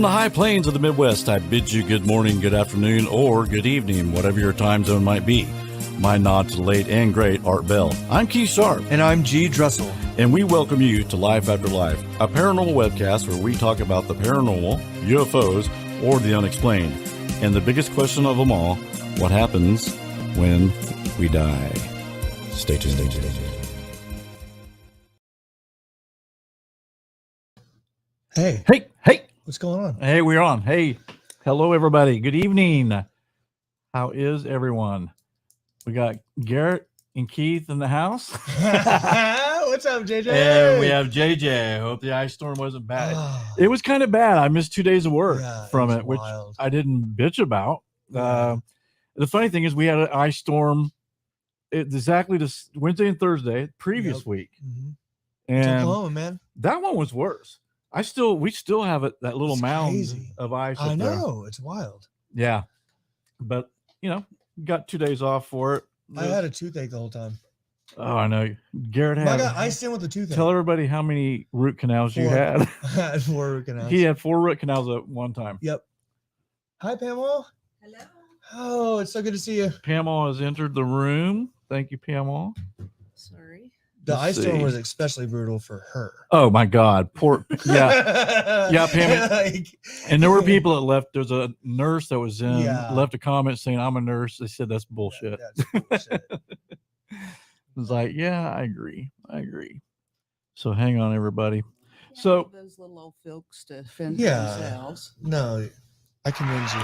From the high plains of the Midwest, I bid you good morning, good afternoon, or good evening, whatever your time zone might be. My nod to the late and great Art Bell. I'm Keith Sharp. And I'm G. Dressel. And we welcome you to Life After Life, a paranormal webcast where we talk about the paranormal, UFOs, or the unexplained. And the biggest question of them all, what happens when we die? Stay tuned. Hey. Hey. What's going on? Hey, we're on. Hey, hello, everybody. Good evening. How is everyone? We got Garrett and Keith in the house. What's up, JJ? And we have JJ. I hope the ice storm wasn't bad. It was kind of bad. I missed 2 days of work from it, which I didn't bitch about. The funny thing is we had an ice storm exactly this Wednesday and Thursday, previous week. Mm-hmm. And Oklahoma, man. That one was worse. We still have it, that little mound of ice. I know, it's wild. Yeah. But, got 2 days off for it. I had a toothache the whole time. Oh, I know. Garrett had. I got iced in with the toothache. Tell everybody how many root canals you had. I had 4 root canals. He had 4 root canals at one time. Yep. Hi, Pamela. Hello. Oh, it's so good to see you. Pamela has entered the room. Thank you, Pamela. Sorry. The ice storm was especially brutal for her. Oh my God. Poor. Yeah, Pamela. And there were people that left. There's a nurse that was in, left a comment saying, I'm a nurse. They said that's bullshit. That's bullshit. It was like, yeah, I agree. So hang on, everybody. So those little old folks to fend themselves. No, I commend you.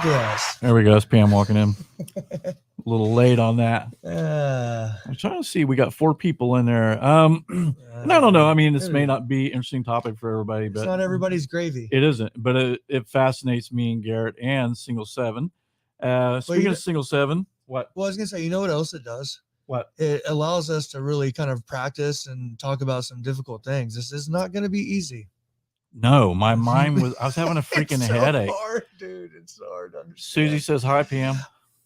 Yes. There we go. It's Pam walking in. A little late on that. I'm trying to see. We got 4 people in there. And I don't know. I mean, this may not be an interesting topic for everybody, but it's not everybody's gravy. It isn't, but it fascinates me and Garrett and Single 7. Speaking of Single 7, what? Well, I was gonna say, you know what else it does? What? It allows us to really kind of practice and talk about some difficult things. This is not going to be easy. No, my mind I was having a freaking headache. It's hard, dude. It's so hard to understand. Susie says hi, Pam.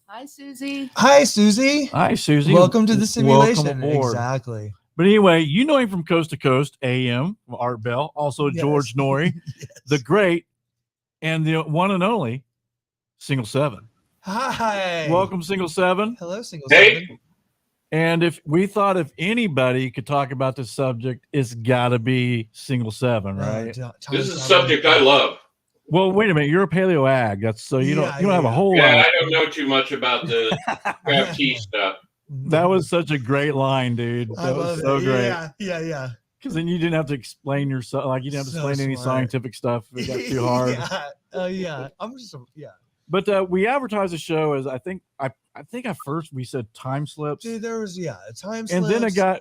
Hi, Susie. Hi, Susie. Hi, Susie. Welcome to the simulation. Welcome aboard. Exactly. But anyway, you know him from Coast to Coast, AM, Art Bell, also George Norrie, the great and the one and only Single 7. Hi. Welcome, Single 7. Hello, Single 7. And if anybody could talk about this subject, it's got to be Single 7, right? This is a subject I love. Well, wait a minute. You're a paleo ag. That's so you don't have a whole lot. Yeah, I don't know too much about the craft tea stuff. That was such a great line, dude. That was so great. Yeah. Because then you didn't have to explain yourself. Like you didn't have to explain any scientific stuff. It got too hard. I'm just But we advertised the show as I think at first we said time slips. Dude, there was time slips. And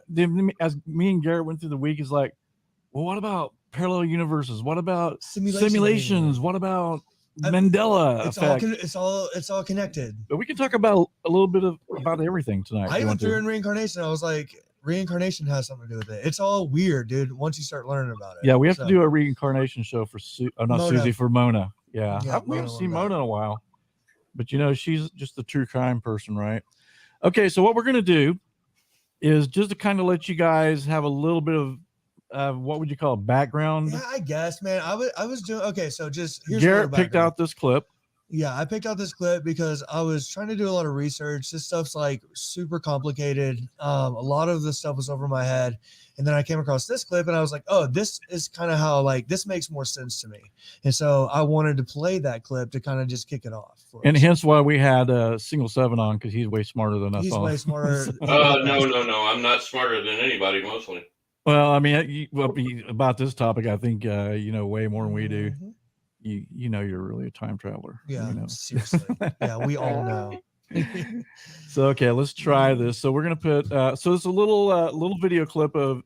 then as me and Garrett went through the week, is like, well, what about parallel universes? What about simulations? What about Mandela effect? It's all connected. But we can talk about a little bit about everything tonight. I even threw in reincarnation. I was like, reincarnation has something to do with it. It's all weird, dude. Once you start learning about it. Yeah, we have to do a reincarnation show for Susie, for Mona. Yeah, we haven't seen Mona in a while, but she's just a true crime person, right? Okay, so what we're gonna do is just to kind of let you guys have a little bit of what would you call a background? Yeah, I guess, man. I was doing okay. So just here's Garrett picked out this clip. Yeah, I picked out this clip because I was trying to do a lot of research. This stuff's like super complicated. A lot of the stuff was over my head. And then I came across this clip and I was like, oh, this is kind of how this makes more sense to me. And so I wanted to play that clip to kind of just kick it off. And hence why we had Single 7 on, because he's way smarter than us. He's way smarter. No. I'm not smarter than anybody, mostly. Well, I mean, about this topic, I think you know way more than we do. Mm-hmm. You're really a time traveler. Yeah, seriously. Yeah, we all know. So okay, let's try this. So we're gonna put so it's a little video clip of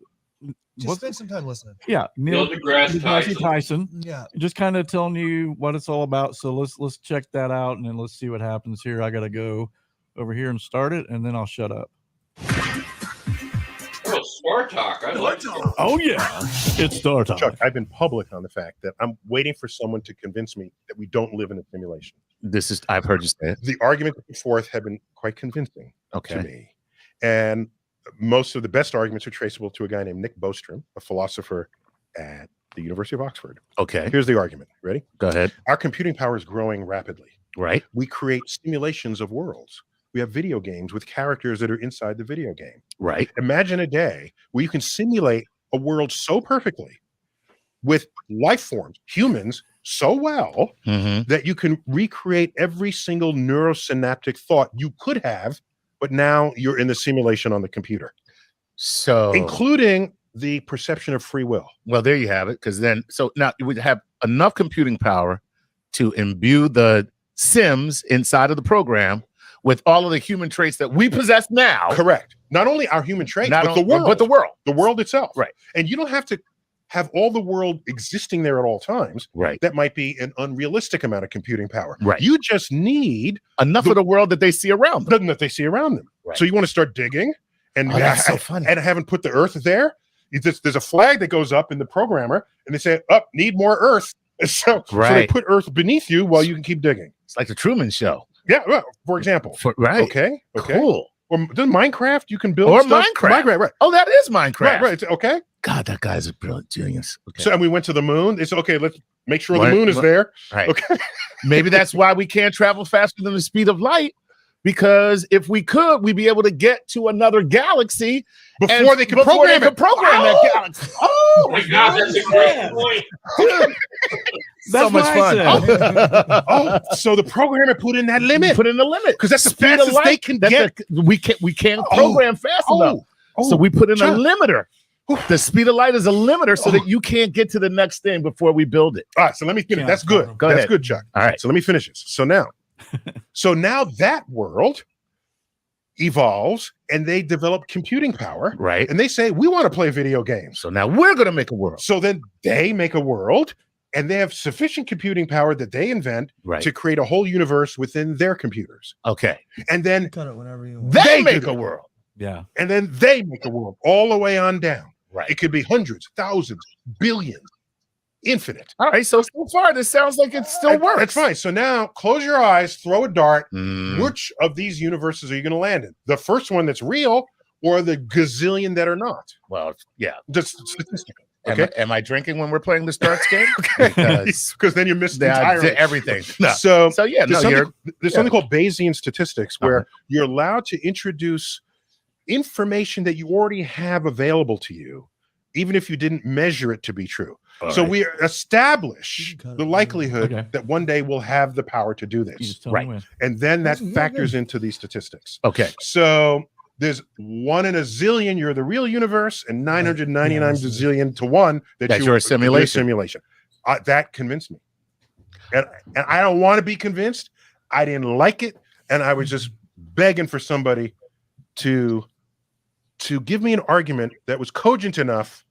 spend some time listening. Yeah, Neil deGrasse Tyson. Yeah, just kind of telling you what it's all about. So let's check that out and then let's see what happens here. I gotta go over here and start it, and then I'll shut up. Oh, Star Talk. I like Star. Oh yeah, it's Star Talk. Chuck, I've been public on the fact that I'm waiting for someone to convince me that we don't live in a simulation. I've heard you say it. The arguments put forth have been quite convincing to me. And most of the best arguments are traceable to a guy named Nick Bostrom, a philosopher at the University of Oxford. Okay. Here's the argument. Ready? Go ahead. Our computing power is growing rapidly. Right. We create simulations of worlds. We have video games with characters that are inside the video game. Right. Imagine a day where you can simulate a world so perfectly with life forms, humans, so well that you can recreate every single neurosynaptic thought you could have, but now you're in the simulation on the computer. So, including the perception of free will. Well, there you have it. Because then, so now we have enough computing power to imbue the Sims inside of the program with all of the human traits that we possess now. Correct. Not only our human traits, but the world. But the world. The world itself. Right. And you don't have to have all the world existing there at all times. Right. That might be an unrealistic amount of computing power. Right. You just need enough of the world that they see around them. That they see around them. Right. So you want to start digging, and that's so funny. And haven't put the Earth there. There's a flag that goes up in the programmer, and they say, "Up, need more Earth." So they put Earth beneath you while you can keep digging. It's like the Truman Show. Yeah. Well, for example. Right. Okay. Cool. Or does Minecraft you can build or stuff? Minecraft. Right. Oh, that is Minecraft. Right. Okay. God, that guy's a brilliant genius. Okay. So and we went to the moon. It's okay. Let's make sure the moon is there. Right. Okay. Maybe that's why we can't travel faster than the speed of light. Because if we could, we'd be able to get to another galaxy before they could program that galaxy. Oh my God, that's a great point. That's so much fun. So the programmer put in that limit. Put in the limit because that's the fastest they can get. We can't program fast enough. So we put in a limiter. The speed of light is a limiter so that you can't get to the next thing before we build it. All right, so let me finish. That's good. That's good, Chuck. All right. So let me finish this. So now that world evolves and they develop computing power. Right. And they say, we want to play video games. So now we're going to make a world. So then they make a world and they have sufficient computing power that they invent to create a whole universe within their computers. Okay. And then cut it whenever you want. They make a world. Yeah. And then they make a world all the way on down. Right. It could be hundreds, thousands, billions, infinite. All right. So far, this sounds like it still works. That's fine. So now close your eyes, throw a dart. Which of these universes are you going to land in? The first one that's real or the gazillion that are not? Well, yeah. Just statistical. Okay. Am I drinking when we're playing the darts game? Because then you missed everything. No. So yeah, there's something called Bayesian statistics where you're allowed to introduce information that you already have available to you, even if you didn't measure it to be true. So we establish the likelihood that one day we'll have the power to do this. Right. And then that factors into these statistics. Okay. So there's 1 in a zillion, you're the real universe, and 999 zillion to 1 that you're a simulation. That convinced me. And I don't want to be convinced. I didn't like it. And I was just begging for somebody to give me an argument that was cogent enough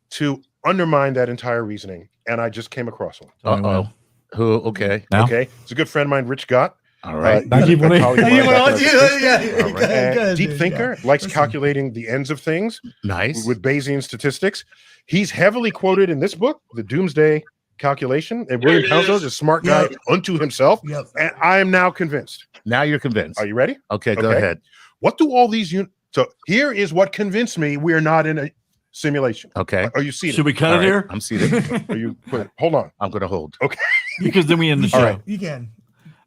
to undermine that entire reasoning, and I just came across one. Who? Okay. Now? Okay. It's a good friend of mine, Rich Gott. All right. Deep Deep thinker, likes calculating the ends of things. Nice. With Bayesian statistics. He's heavily quoted in this book, The Doomsday Calculation. And William Townsend is a smart guy unto himself. And I am now convinced. Now you're convinced. Are you ready? Okay, go ahead. What do all these So here is what convinced me we're not in a simulation. Okay. Are you seated? Should we cut it here? I'm seated. Are you? Hold on. I'm going to hold. Okay. Because then we end the show. All right. You can.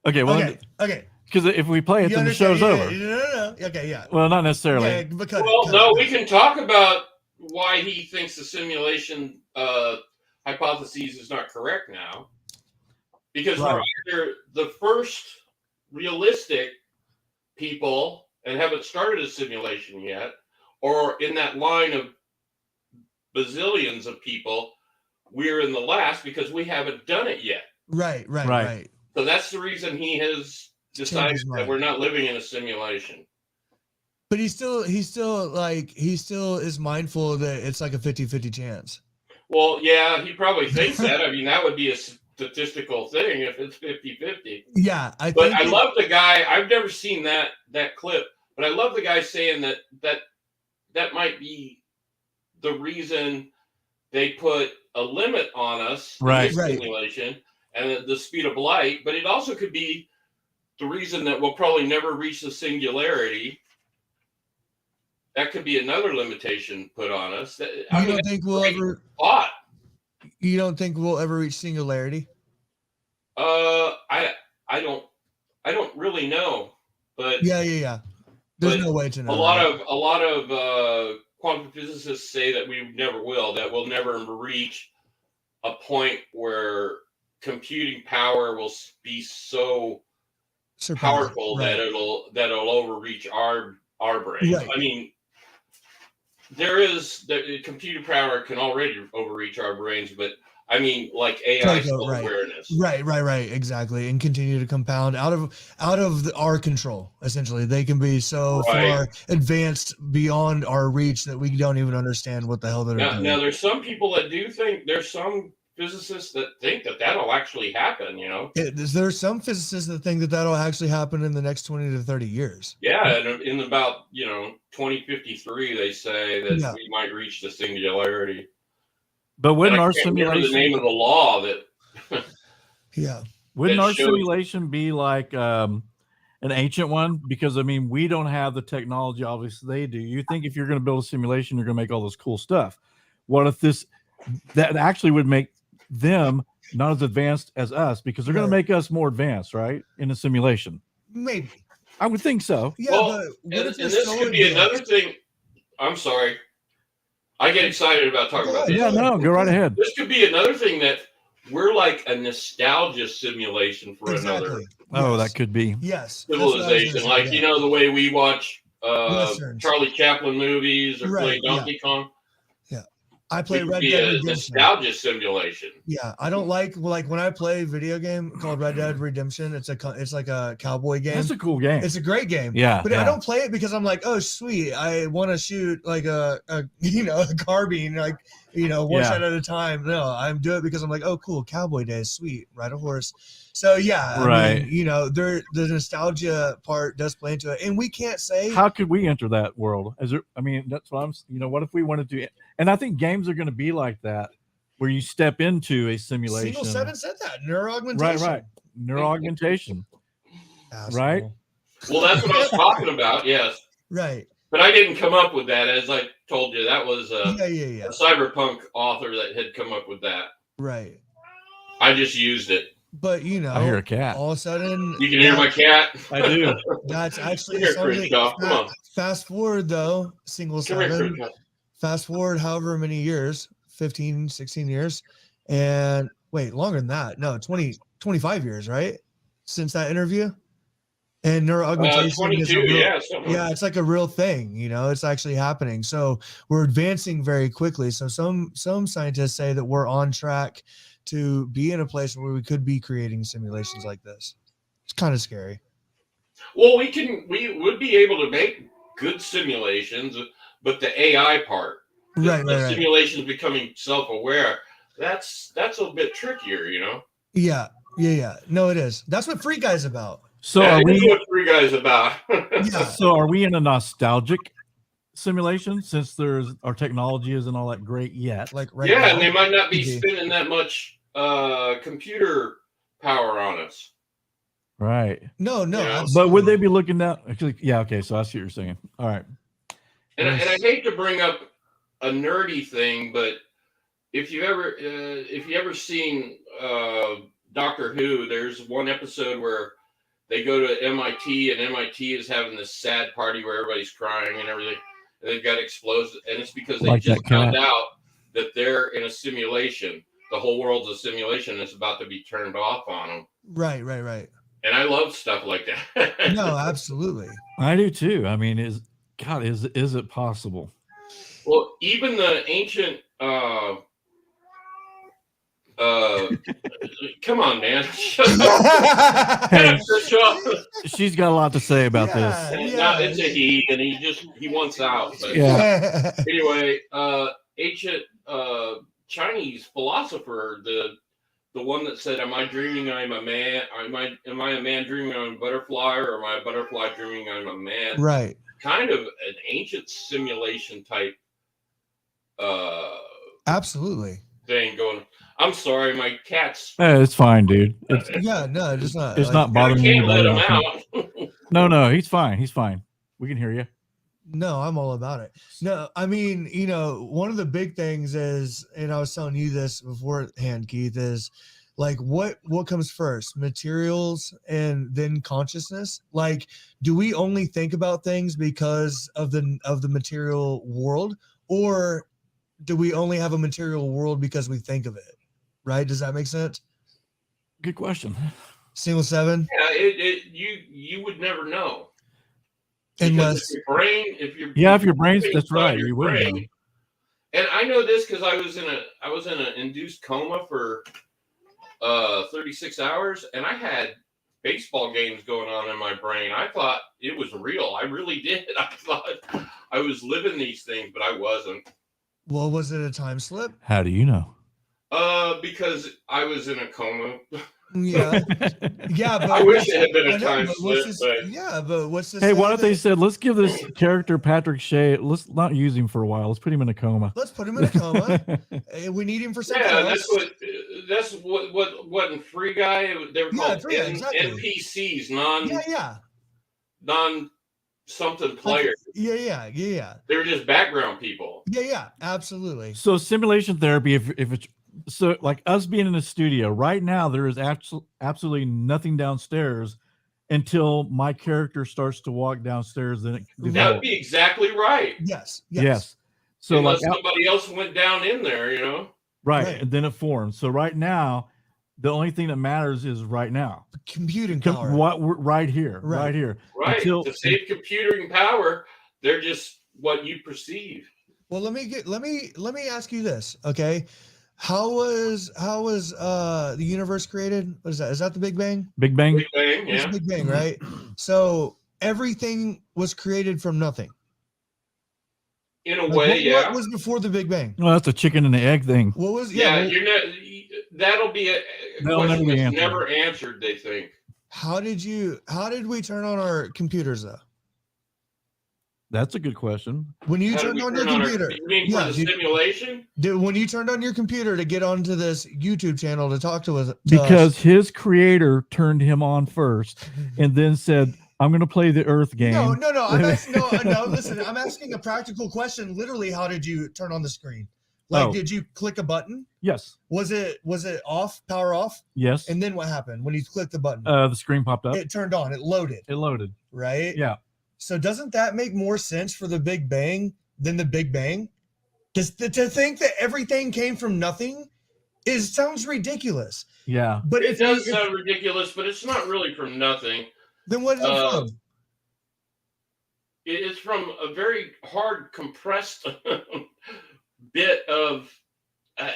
Okay. Well. Okay. Because if we play it, then the show's over. No. Okay. Yeah. Well, not necessarily. Yeah, we can talk about why he thinks the simulation hypothesis is not correct now, because we're either the first realistic people and haven't started a simulation yet, or in that line of bazillions of people, we're in the last because we haven't done it yet. Right. So that's the reason he has decided that we're not living in a simulation. But he still is mindful that it's like a 50-50 chance. Well, yeah, he probably thinks that. I mean, that would be a statistical thing if it's 50-50. Yeah, I love the guy. I've never seen that clip, but I love the guy saying that might be the reason they put a limit on us in the simulation and the speed of light, but it also could be the reason that we'll probably never reach the singularity. That could be another limitation put on us. Don't think we'll ever? You don't think we'll ever reach singularity? I don't really know, but yeah. There's no way to know. A lot of quantum physicists say that we never will. That we'll never reach a point where computing power will be so powerful that it'll overreach our brains. Right. I mean, the computing power can already overreach our brains, but I mean, like AI self-awareness. Right, exactly, and continue to compound out of our control. Essentially, they can be so far advanced beyond our reach that we don't even understand what the hell they're doing. Now, there's some people that do think, there's some physicists that think that that'll actually happen. You know, there's some physicists that think that that'll actually happen in the next 20 to 30 years. Yeah, and in about 2053, they say that we might reach the singularity. But wouldn't our simulation, the name of the law that wouldn't our simulation be like an ancient one? Because I mean, we don't have the technology, obviously they do. You think if you're going to build a simulation, you're going to make all this cool stuff. What if that actually would make them not as advanced as us, because they're going to make us more advanced, right? In a simulation. Maybe. I would think so. Yeah, well, and this could be another thing. I'm sorry. I get excited about talking about this. Yeah, no, go right ahead. This could be another thing that we're like a nostalgia simulation for another. Oh, that could be. Yes. Civilization. Like, the way we watch Charlie Chaplin movies or play Donkey Kong. I play Red Dead Redemption. Nostalgia simulation. Yeah, I don't like when I play a video game called Red Dead Redemption. It's like a cowboy game. It's a cool game. It's a great game. Yeah, but I don't play it because I'm like, oh sweet, I want to shoot like a carbine, like one shot at a time. No, I'm doing it because I'm like, oh cool, cowboy days, sweet, ride a horse. So I mean, the nostalgia part does play into it, and we can't say how could we enter that world. I mean, that's what I'm. What if we wanted to? And I think games are going to be like that, where you step into a simulation. Single 7 said that neuroaugmentation. Right. Neuroaugmentation. Right. Well, that's what I was talking about. Yes. Right. But I didn't come up with that, as I told you. That was a cyberpunk author that had come up with that. Right. I just used it. But I hear a cat. All of a sudden, you can hear my cat. I do. That's actually something. Come on. Fast forward though, single 7. Fast forward however many years, 15, 16 years, and wait, longer than that. No, 20, 25 years, right? Since that interview. And neuroaugmentation 22, it's like a real thing, it's actually happening. So we're advancing very quickly. So some scientists say that we're on track to be in a place where we could be creating simulations like this. It's kind of scary. Well, we would be able to make good simulations, but the AI part, the simulations becoming self-aware, that's a bit trickier, Yeah. No, it is. That's what Free Guy's about. So are we what Free Guy's about? So are we in a nostalgic simulation, since our technology isn't all that great yet? Like and they might not be spending that much computer power on us. Right. No. But would they be looking down? Actually, okay. So I see what you're saying. All right. And I hate to bring up a nerdy thing, but if you ever seen Doctor Who, there's one episode where they go to MIT, and MIT is having this sad party where everybody's crying and everything, and they've got explosives, and it's because they just found out that they're in a simulation. The whole world's a simulation, and it's about to be turned off on them. Right. And I love stuff like that. No, absolutely. I do too. I mean, is it possible? Well, even the ancient come on, man. Shut up. Hey, she's got a lot to say about this. It's a he, and he wants out. But anyway, ancient Chinese philosopher, the one that said, "Am I dreaming I'm a man? Am I a man dreaming I'm a butterfly, or am I a butterfly dreaming I'm a man?" Right. Kind of an ancient simulation type. Absolutely. Thing going. I'm sorry, my cat's. It's fine, dude. It's not. It's not bothering me. Can't let him out. No, he's fine. He's fine. We can hear you. No, I'm all about it. No, I mean, you know, one of the big things is, and I was telling you this beforehand, Keith, is like what comes first, materials and then consciousness? Like, do we only think about things because of the material world, or do we only have a material world because we think of it? Right? Does that make sense? Good question. Single seven? Yeah, you would never know. Unless if your brain's, that's right, your you wouldn't know. And I know this because I was in an induced coma for 36 hours, and I had baseball games going on in my brain. I thought it was real. I really did. I thought I was living these things, but I wasn't. Well, was it a time slip? How do you know? Because I was in a coma. Yeah, yeah, but I wish it had been a time slip. Yeah, but what's this? Hey, why don't they said, let's give this character Patrick Shea, let's not use him for a while. Let's put him in a coma. Let's put him in a coma. We need him for something else. That's what in Free Guy they were called NPCs, non something players. Yeah. They were just background people. Yeah, absolutely. So simulation therapy, if it's so like us being in a studio right now, there is absolutely nothing downstairs until my character starts to walk downstairs. Then that would be exactly right. Yes. So unless somebody else went down in there, you know. Right, and then it forms. So right now, the only thing that matters is right now. Computing power. Right here. Right. To save computing power, they're just what you perceive. Well, let me ask you this, okay? How was the universe created? What is that? Is that the Big Bang? Big Bang. Big Bang, yeah. Big Bang, right? So everything was created from nothing. In a way, yeah. What was before the Big Bang? Well, that's a chicken and the egg thing. What was? You're not. That'll be a question that's never answered. They think. How did we turn on our computers though? That's a good question. When you turned on your computer, you mean for the simulation? When you turned on your computer to get onto this YouTube channel to talk to us, because his creator turned him on first, and then said, "I'm going to play the Earth game." No. No. Listen, I'm asking a practical question. Literally, how did you turn on the screen? Like, did you click a button? Yes. Was it off? Power off? Yes. And then what happened when you clicked the button? The screen popped up. It turned on. It loaded. Right? Yeah. So doesn't that make more sense for the Big Bang than the Big Bang? Because to think that everything came from nothing sounds ridiculous. Yeah. But it does sound ridiculous, but it's not really from nothing. Then what is it from? It's from a very hard compressed bit of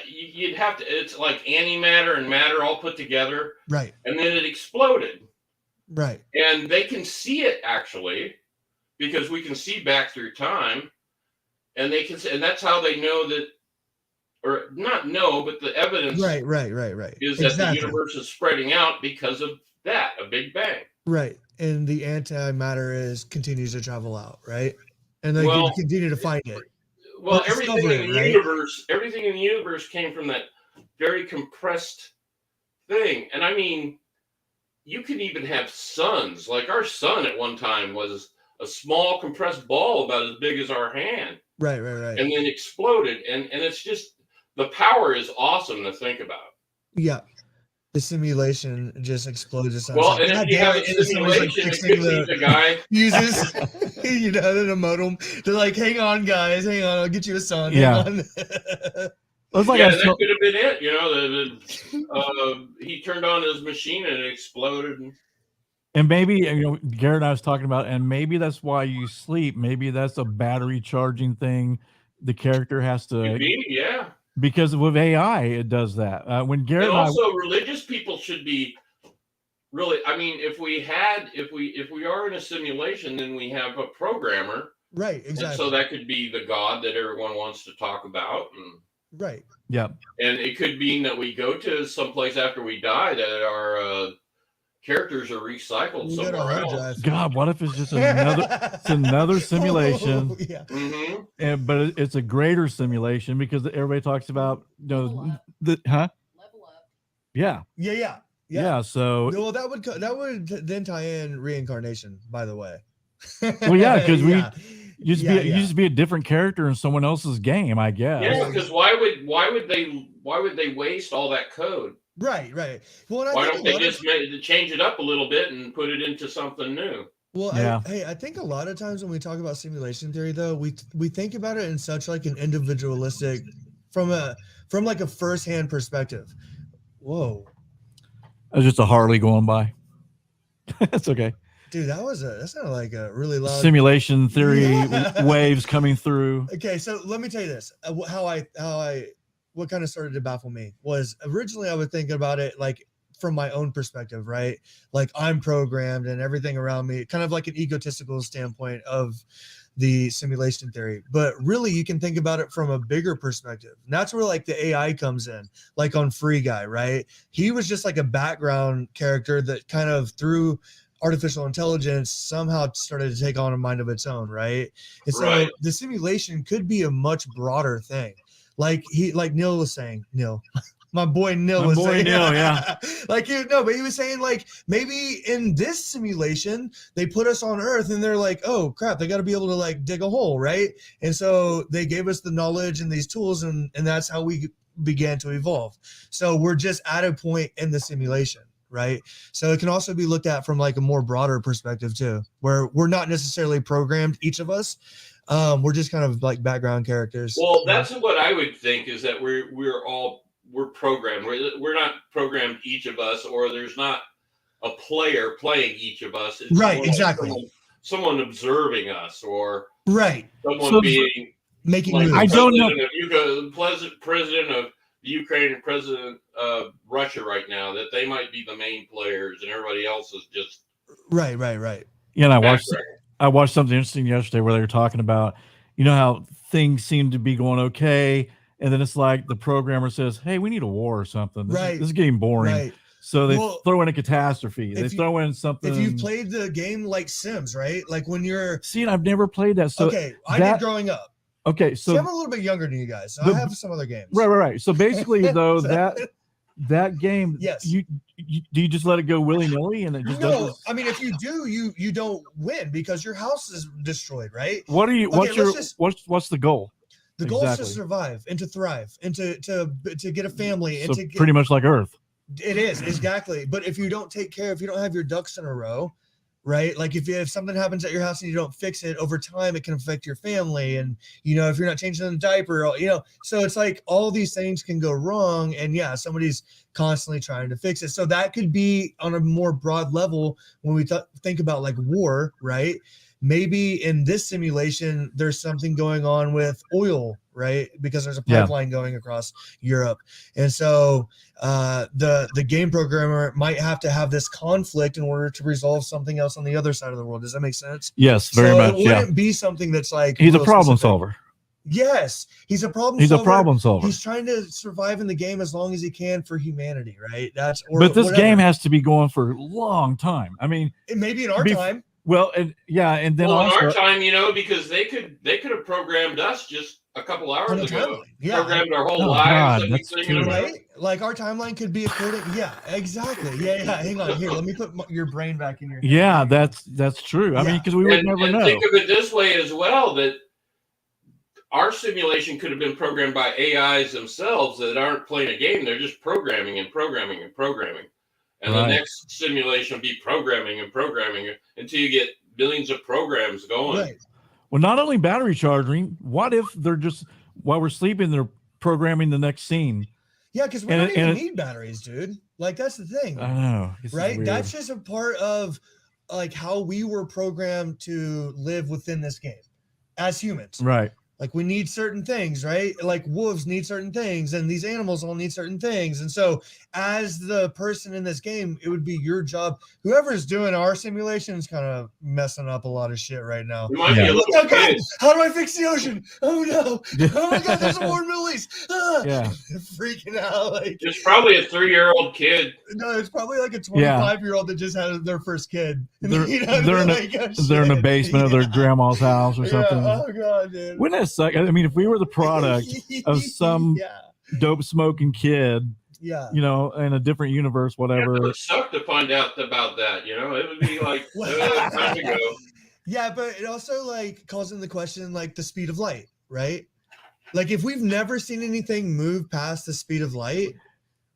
you'd have to. It's like antimatter and matter all put together, right? And then it exploded, right? And they can see it actually, because we can see back through time, and they can, and that's how they know that, or not know, but the evidence, right, is that the universe is spreading out because of that, a Big Bang, right? And the antimatter continues to travel out, right? And they continue to find it. Well, everything in the universe came from that very compressed thing. And I mean, you can even have suns. Like our sun at one time was a small compressed ball about as big as our hand. Right. And then exploded. And it's just, the power is awesome to think about. Yeah. The simulation just explodes. Well, and if you have a simulation, it could be the guy uses, the modem. They're like, hang on, guys, I'll get you a sun. Yeah. That could have been it. He turned on his machine and it exploded. And maybe, Garrett and I was talking about, and maybe that's why you sleep. Maybe that's a battery charging thing. The character has to. Yeah. Because with AI, it does that. When Garrett and also religious people should be really. I mean, if we are in a simulation, then we have a programmer, right? Exactly. And so that could be the God that everyone wants to talk about, right? Yeah. And it could mean that we go to someplace after we die that our characters are recycled somewhere else. God, what if it's just another simulation? Yeah. Mm-hmm. But it's a greater simulation because everybody talks about Level up. Yeah. Yeah. So that would then tie in reincarnation. By the way. Well, yeah, because You just be a different character in someone else's game, I guess. Yeah, because why would they waste all that code? Right. Well, why don't they just change it up a little bit and put it into something new? Well, I think a lot of times when we talk about simulation theory, though, we think about it in such like an individualistic, from like a firsthand perspective. Whoa, that was just a Harley going by. That's okay, dude. That sounded like a really loud simulation theory waves coming through. Okay, so let me tell you this: what kind of started to baffle me was originally I would think about it like from my own perspective, right? Like I'm programmed and everything around me, kind of like an egotistical standpoint of the simulation theory. But really you can think about it from a bigger perspective. And that's where like the AI comes in, like on Free Guy, right? He was just like a background character that kind of through artificial intelligence somehow started to take on a mind of its own, right? And so the simulation could be a much broader thing. Like Neil was saying, my boy Neil was saying, but he was saying like maybe in this simulation they put us on Earth and they're like, oh crap, they got to be able to like dig a hole, right? And so they gave us the knowledge and these tools, and that's how we began to evolve. So we're just at a point in the simulation, right? So it can also be looked at from like a more broader perspective too, where we're not necessarily programmed, each of us. We're just kind of like background characters. Well, that's what I would think, is that we're programmed. We're not programmed, each of us, or there's not a player playing each of us. It's right, exactly. Like someone observing us, or someone being making like moves. I don't know. President of Ukraine and president of Russia right now, that they might be the main players and everybody else is just right. Yeah, and I watched something interesting yesterday where they were talking about, how things seem to be going okay, and then it's like the programmer says, "Hey, we need a war or something. This is getting boring." Right. So they throw in a catastrophe. They throw in something. If you've played the game like Sims, right? Like when you're I've never played that. So I did growing up. Okay, so I'm a little bit younger than you guys, so I have some other games. Right. So basically, though, that game, yes, do you just let it go willy-nilly and it just doesn't? I mean, if you do, you don't win because your house is destroyed, right? What's the goal? The goal is to survive and to thrive and to get a family and pretty much like Earth. It is, exactly. But if you don't if you don't have your ducks in a row, right? Like if something happens at your house and you don't fix it, over time it can affect your family. And if you're not changing the diaper, so it's like all these things can go wrong, and somebody's constantly trying to fix it. So that could be on a more broad level when we think about like war, right? Maybe in this simulation there's something going on with oil, right? Because there's a pipeline going across Europe. And so the game programmer might have to have this conflict in order to resolve something else on the other side of the world. Does that make sense? Yes, very much. It wouldn't be something that's like he's a problem solver. Yes, he's a problem solver. He's trying to survive in the game as long as he can for humanity, right? But this game has to be going for a long time. I mean, maybe in our time. Well, and then in our time, because they could have programmed us just a couple hours ago. Programmed our whole lives. Right? Like our timeline could be according. Yeah, exactly. Yeah. Hang on here. Let me put your brain back in your head. Yeah, that's true. I mean, because we would never know. Think of it this way as well, that our simulation could have been programmed by AIs themselves that aren't playing a game. They're just programming and programming and programming. And the next simulation will be programming and programming until you get billions of programs going. Right. Well, not only battery charging, what if they're just, while we're sleeping, they're programming the next scene? Yeah, because we don't even need batteries, dude. Like, that's the thing. I know. Right? That's just a part of, like, how we were programmed to live within this game as humans. Right. Like we need certain things, right? Like wolves need certain things, and these animals all need certain things. And so as the person in this game, it would be your job. Whoever's doing our simulation is kind of messing up a lot of shit right now. Be a oh God, how do I fix the ocean? Oh no. Oh my God, there's a war in the Middle East. Freaking out. Like, it's probably a 3-year-old kid. No, it's probably like a 25-year-old that just had their first kid. They're in the basement of their grandma's house or something. Oh God, dude. Wouldn't that suck? I mean, if we were the product of some dope smoking kid, in a different universe, whatever. It would suck to find out about that. It would be like time to go. Yeah, but it also like calls into question like the speed of light, right? Like if we've never seen anything move past the speed of light,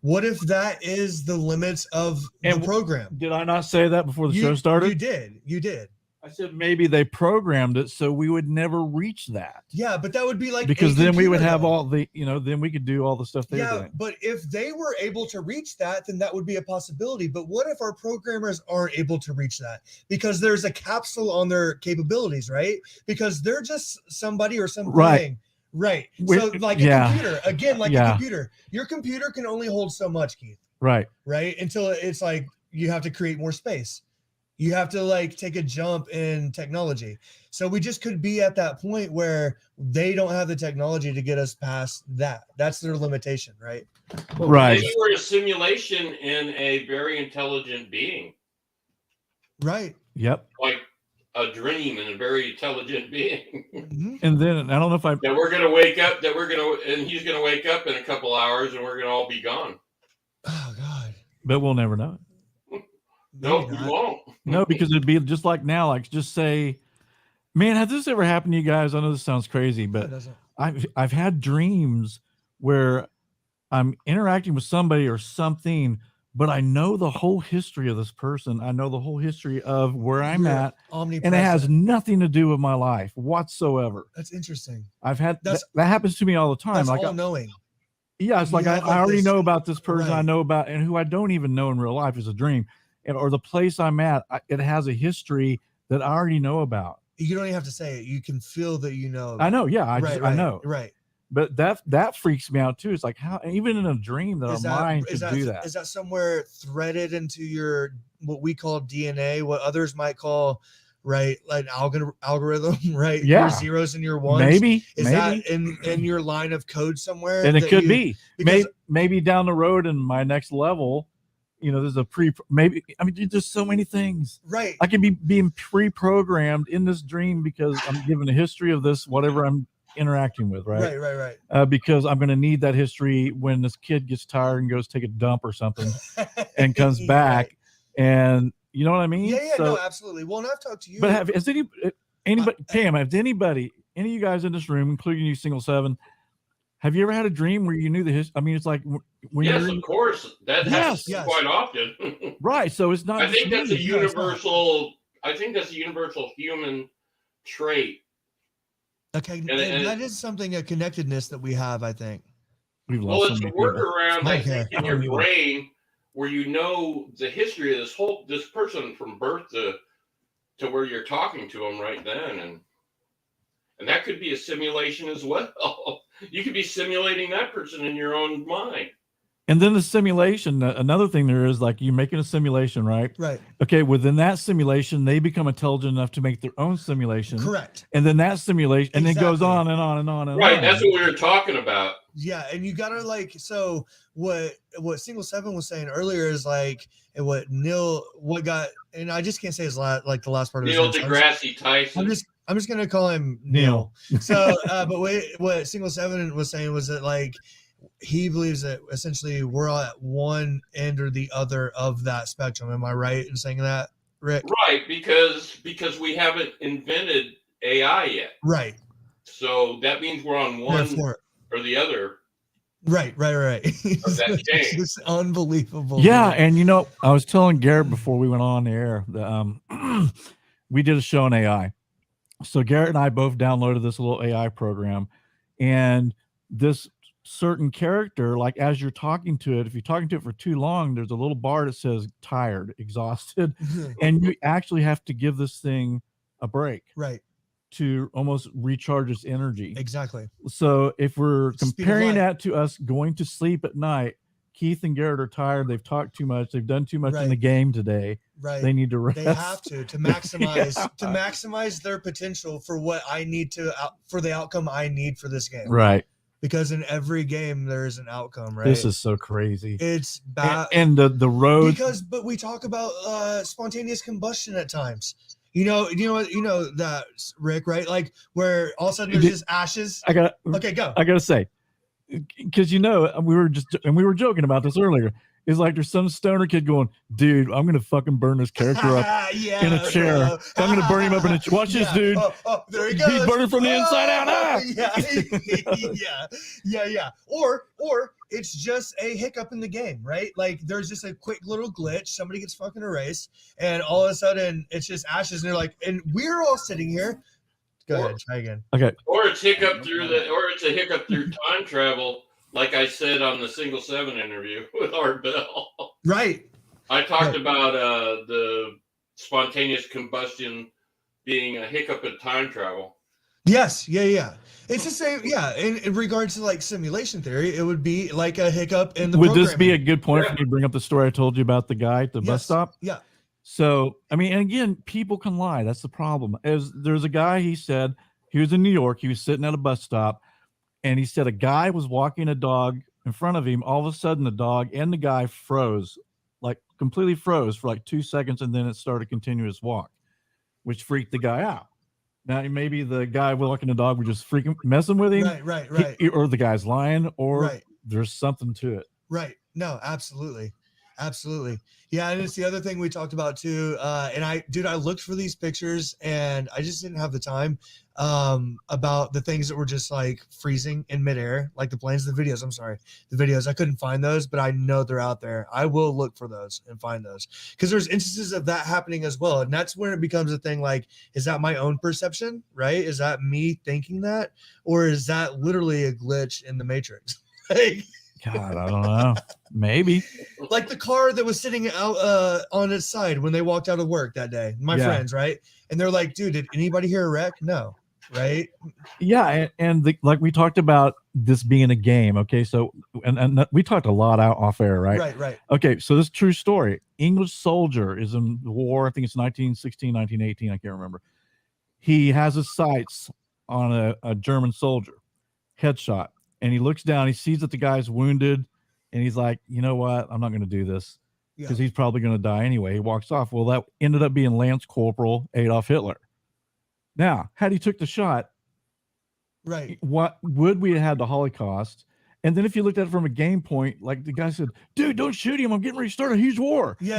what if that is the limits of the program? Did I not say that before the show started? You did. I said maybe they programmed it so we would never reach that. Yeah, but that would be like because then we would have all the, then we could do all the stuff they're doing. But if they were able to reach that, then that would be a possibility. But what if our programmers aren't able to reach that? Because there's a capsule on their capabilities, right? Because they're just somebody or something. Right. So like a computer, again, like a computer, your computer can only hold so much, Keith. Right. Right. Until it's like you have to create more space. You have to like take a jump in technology. So we just could be at that point where they don't have the technology to get us past that. That's their limitation, right? Right. They were a simulation in a very intelligent being. Right. Yep. Like a dream in a very intelligent being. And then I don't know if that we're going to wake up, and he's going to wake up in a couple hours and we're going to all be gone. Oh God. But we'll never know it. No, you won't. No, because it'd be just like now, like just say, man, has this ever happened to you guys? I know this sounds crazy, but I've had dreams where I'm interacting with somebody or something, but I know the whole history of this person. I know the whole history of where I'm at, and it has nothing to do with my life whatsoever. That's interesting. I've had that happens to me all the time. That's like all knowing. Yeah, it's like I already know about this person. I know about, and who I don't even know in real life is a dream. Or the place I'm at, it has a history that I already know about. You don't even have to say it. You can feel that you know. I know. Yeah, I know. Right. But that freaks me out too. It's like how even in a dream that our mind could do that. Is that somewhere threaded into your what we call DNA, what others might call like algorithm, right? Yeah. Your zeros and your ones. Maybe that in your line of code somewhere? And it could be. Maybe down the road in my next level. There's there's so many things. Right. I can be being pre-programmed in this dream because I'm given a history of this, whatever I'm interacting with. Right. Because I'm going to need that history when this kid gets tired and goes take a dump or something and comes back. Right. And you know what I mean? Yeah. No, absolutely. Well, and I've talked to you. But has anybody, Pam, any of you guys in this room, including you, Single 7, have you ever had a dream where you knew the history? I mean, it's like when yes, of course, that happens quite often. Right, so it's not. I think that's a universal. I think that's a universal human trait. Okay, and that is something a connectedness that we have. I think. Well, it's a workaround. I think in your brain where you know the history of this person from birth to where you're talking to them right then, and that could be a simulation as well. You could be simulating that person in your own mind. And then the simulation, another thing there is like you're making a simulation, right? Right. Okay. Within that simulation, they become intelligent enough to make their own simulation. Correct. And then that simulation, and then goes on and on and on and right. on. That's what we were talking about. Yeah. And you got to so what Single 7 was saying earlier is like, and what and I just can't say his the last part of Neil deGrasse Tyson. I'm just gonna call him Neil. So, but what Single 7 was saying was that like he believes that essentially we're all at one end or the other of that spectrum. Am I right in saying that, Rick? Right, because we haven't invented AI yet. Right. So that means we're on one or the other. Right. It's unbelievable. Yeah, and I was telling Garrett before we went on the air that we did a show on AI. So Garrett and I both downloaded this little AI program, and this certain character, like as you're talking to it, if you're talking to it for too long, there's a little bar that says tired, exhausted, and you actually have to give this thing a break. Right. To almost recharge its energy. Exactly. So if we're comparing that to us going to sleep at night, Keith and Garrett are tired. They've talked too much. They've done too much in the game today. Right. They need to rest. They have to maximize to maximize their potential for what I need for the outcome I need for this game. Right. Because in every game there is an outcome, right? This is so crazy. It's bad. And the road. But we talk about spontaneous combustion at times. You know that, Rick, right? Like where all of a sudden there's just ashes. Okay, go. I gotta say, because we were joking about this earlier. is like there's some stoner kid going, dude, I'm gonna fucking burn this character up in a chair. I'm gonna burn him up in a chair. Watch this, dude. Oh, there he goes. He's burning from the inside out. Yeah. Or it's just a hiccup in the game, right? Like there's just a quick little glitch. Somebody gets fucking erased, and all of a sudden it's just ashes, and they're like, and we're all sitting here. Go ahead, try again. Okay. Or it's a hiccup through time travel. Like I said on the Single 7 interview with Art Bell. Right. I talked about the spontaneous combustion being a hiccup in time travel. Yes. Yeah. It's the same. Yeah. In regards to like simulation theory, it would be like a hiccup in the Would this be a good point for me to bring up the story I told you about the guy at the bus stop? Yeah. So, I mean, and again, people can lie. That's the problem. There's a guy, he said, he was in New York. He was sitting at a bus stop. And he said a guy was walking a dog in front of him. All of a sudden, the dog and the guy froze, like completely froze for like 2 seconds. And then it started a continuous walk, which freaked the guy out. Now, maybe the guy walking the dog was just freaking messing with him. Right. Or the guy's lying, or there's something to it. Right. No, absolutely. Yeah, and it's the other thing we talked about too. And I looked for these pictures and I just didn't have the time about the things that were just like freezing in midair, like the planes, the videos. I'm sorry, the videos. I couldn't find those, but I know they're out there. I will look for those and find those because there's instances of that happening as well. And that's when it becomes a thing like, is that my own perception, right? Is that me thinking that? Or is that literally a glitch in the Matrix? God, I don't know. Maybe. Like the car that was sitting out on its side when they walked out of work that day, my friends, right? And they're like, dude, did anybody hear a wreck? No, right? Yeah, and like we talked about this being a game, okay? So, and we talked a lot out off air, right? Right. Okay, so this is true story. English soldier is in the war. I think it's 1916, 1918. I can't remember. He has his sights on a German soldier, headshot. And he looks down, he sees that the guy's wounded, and he's like, you know what? I'm not going to do this because he's probably going to die anyway. He walks off. Well, that ended up being Lance Corporal Adolf Hitler. Now, had he took the shot, right? What would we have had the Holocaust? And then if you looked at it from a game point, like the guy said, dude, don't shoot him. I'm getting ready to start a huge war. Yeah.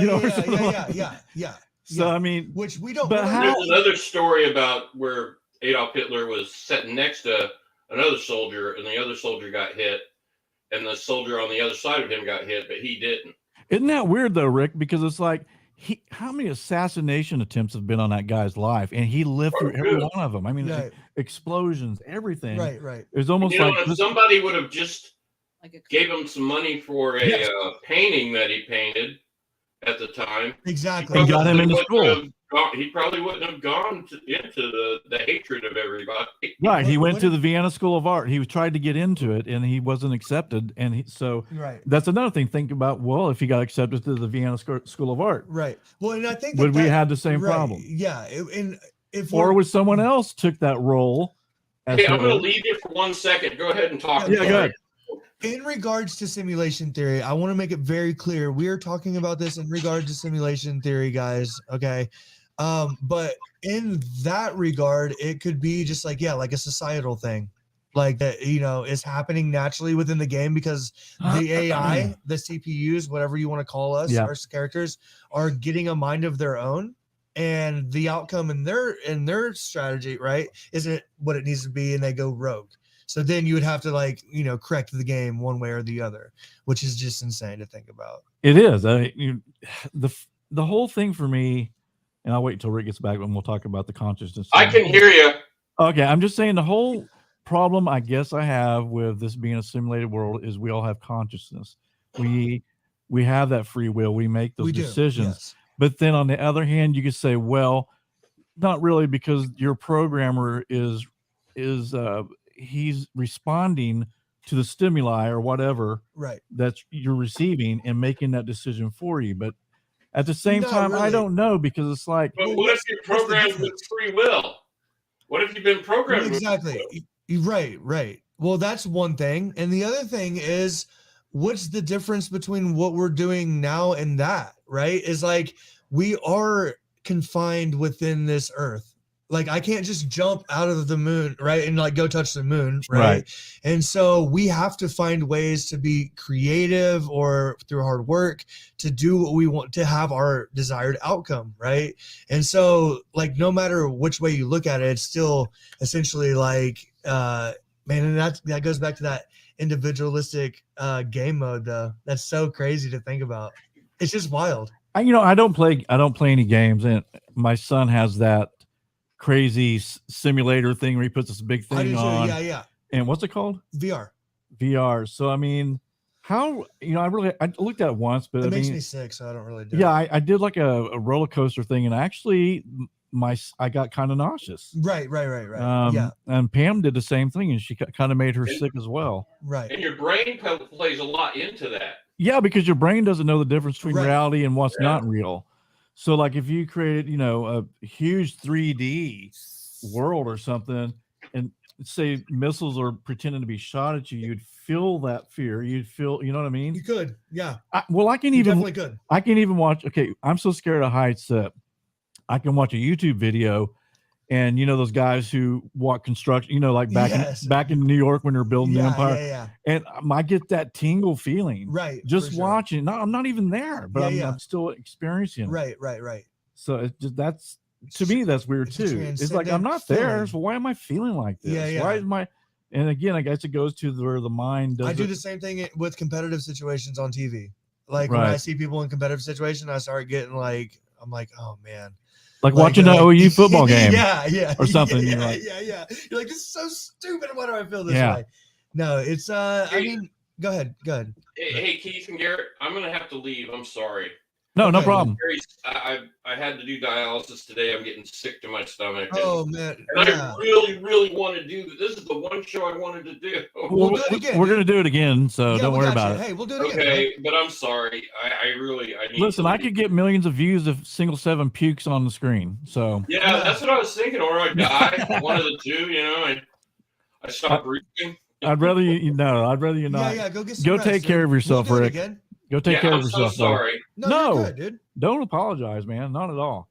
So, I mean, which we don't. But there's another story about where Adolf Hitler was sitting next to another soldier, and the other soldier got hit, and the soldier on the other side of him got hit, but he didn't. Isn't that weird though, Rick? Because it's like how many assassination attempts have been on that guy's life, and he lived through every one of them. I mean, explosions, everything. Right. It was almost if somebody would have just gave him some money for a painting that he painted at the time, exactly, and got him into school. He probably wouldn't have gone into the hatred of everybody. Right. He went to the Vienna School of Art. He tried to get into it, and he wasn't accepted. And so that's another thing. Think about, well, if he got accepted to the Vienna School of Art. Right. Well, and I think would we have the same problem? Yeah. Or would someone else took that role? Hey, I'm going to leave you for 1 second. Go ahead and talk. Yeah, go ahead. In regards to simulation theory, I want to make it very clear. We are talking about this in regards to simulation theory, guys. Okay. But in that regard, it could be just like a societal thing, like that, is happening naturally within the game because the AI, the CPUs, whatever you want to call us, our characters are getting a mind of their own, and the outcome in their strategy, right, isn't what it needs to be, and they go rogue. So then you would have to correct the game one way or the other, which is just insane to think about. It is. The whole thing for me. And I'll wait until Rick gets back when we'll talk about the consciousness. I can hear you. Okay, I'm just saying the whole problem I guess I have with this being a simulated world is we all have consciousness. We have that free will. We make those decisions. Yes. But then on the other hand, you could say, well, not really, because your programmer is he's responding to the stimuli or whatever that you're receiving and making that decision for you. But at the same time, really. I don't know, because it's like. But what if you're programmed with free will? What if you've been programmed? Exactly. Right. Well, that's one thing. And the other thing is, what's the difference between what we're doing now and that, right? Is like, we are confined within this earth. Like I can't just jump out of the moon, right? And like go touch the moon, right? Right. And so we have to find ways to be creative or through hard work to do what we want to have our desired outcome, right? And so like no matter which way you look at it, it's still essentially like man, and that goes back to that individualistic game mode though. That's so crazy to think about. It's just wild. I don't play any games, and my son has that crazy simulator thing where he puts this big thing on. Yeah. And what's it called? VR. So I mean, how I looked at it once, but it makes me sick, so I don't really do yeah, it. I did like a roller coaster thing, and actually I got kind of nauseous. Right. Yeah. And Pam did the same thing, and she kind of made her sick as well. Right. And your brain plays a lot into that. Yeah, because your brain doesn't know the difference between reality and what's not real. So like if you created, a huge 3D world or something, and say missiles are pretending to be shot at you, you'd feel that fear. You'd feel, you know what I mean? You could, yeah. I can even watch. Okay, I'm so scared of heights that I can watch a YouTube video, and those guys who walk construction, like back in New York when they're building the empire. Yeah. And I get that tingle feeling, right? Just watching. No, I'm not even there, but I'm still experiencing. Right. So it's just, that's to me that's weird too. It's like I'm not there, so why am I feeling like this? Yeah. Why is my? And again, I guess it goes to where the mind does. I do the same thing with competitive situations on TV. Like when I see people in competitive situations, I start getting like, I'm like, oh man. Like watching an OU football game, or something. Yeah. You're like, this is so stupid. Why do I feel this way? No, it's I mean, go ahead. Hey, Keith and Garrett, I'm gonna have to leave. I'm sorry. No problem. I had to do dialysis today. I'm getting sick to my stomach. Oh man! And I really want to do this. Is the one show I wanted to do. We'll do it again. We're gonna do it again, so don't worry about it. Hey, we'll do it again. Okay, but I'm sorry. I need. Listen, I could get millions of views if Single 7 pukes on the screen. So yeah, that's what I was thinking. Or I die. One of the two. I stop breathing. I'd rather you not. Yeah. Go take care of yourself, Rick. Go take care of yourself. So sorry. No, you're good, dude. Don't apologize, man. Not at all.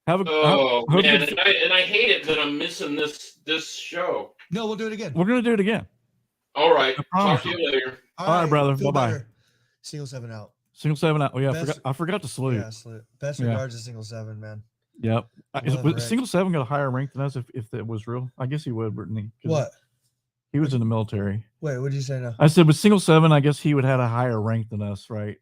Man, and I hate it that I'm missing this show. No, we'll do it again. We're gonna do it again. All right. Talk to you later. All right, brother. Bye-bye. Single 7 out. Single 7 out. Oh yeah, I forgot to salute. Yeah, salute. Best regards to Single 7, man. Yep. Single 7 got a higher rank than us if it was real. I guess he would, wouldn't he? What? He was in the military. Wait, what did you say now? I said with Single 7, I guess he would have had a higher rank than us, right?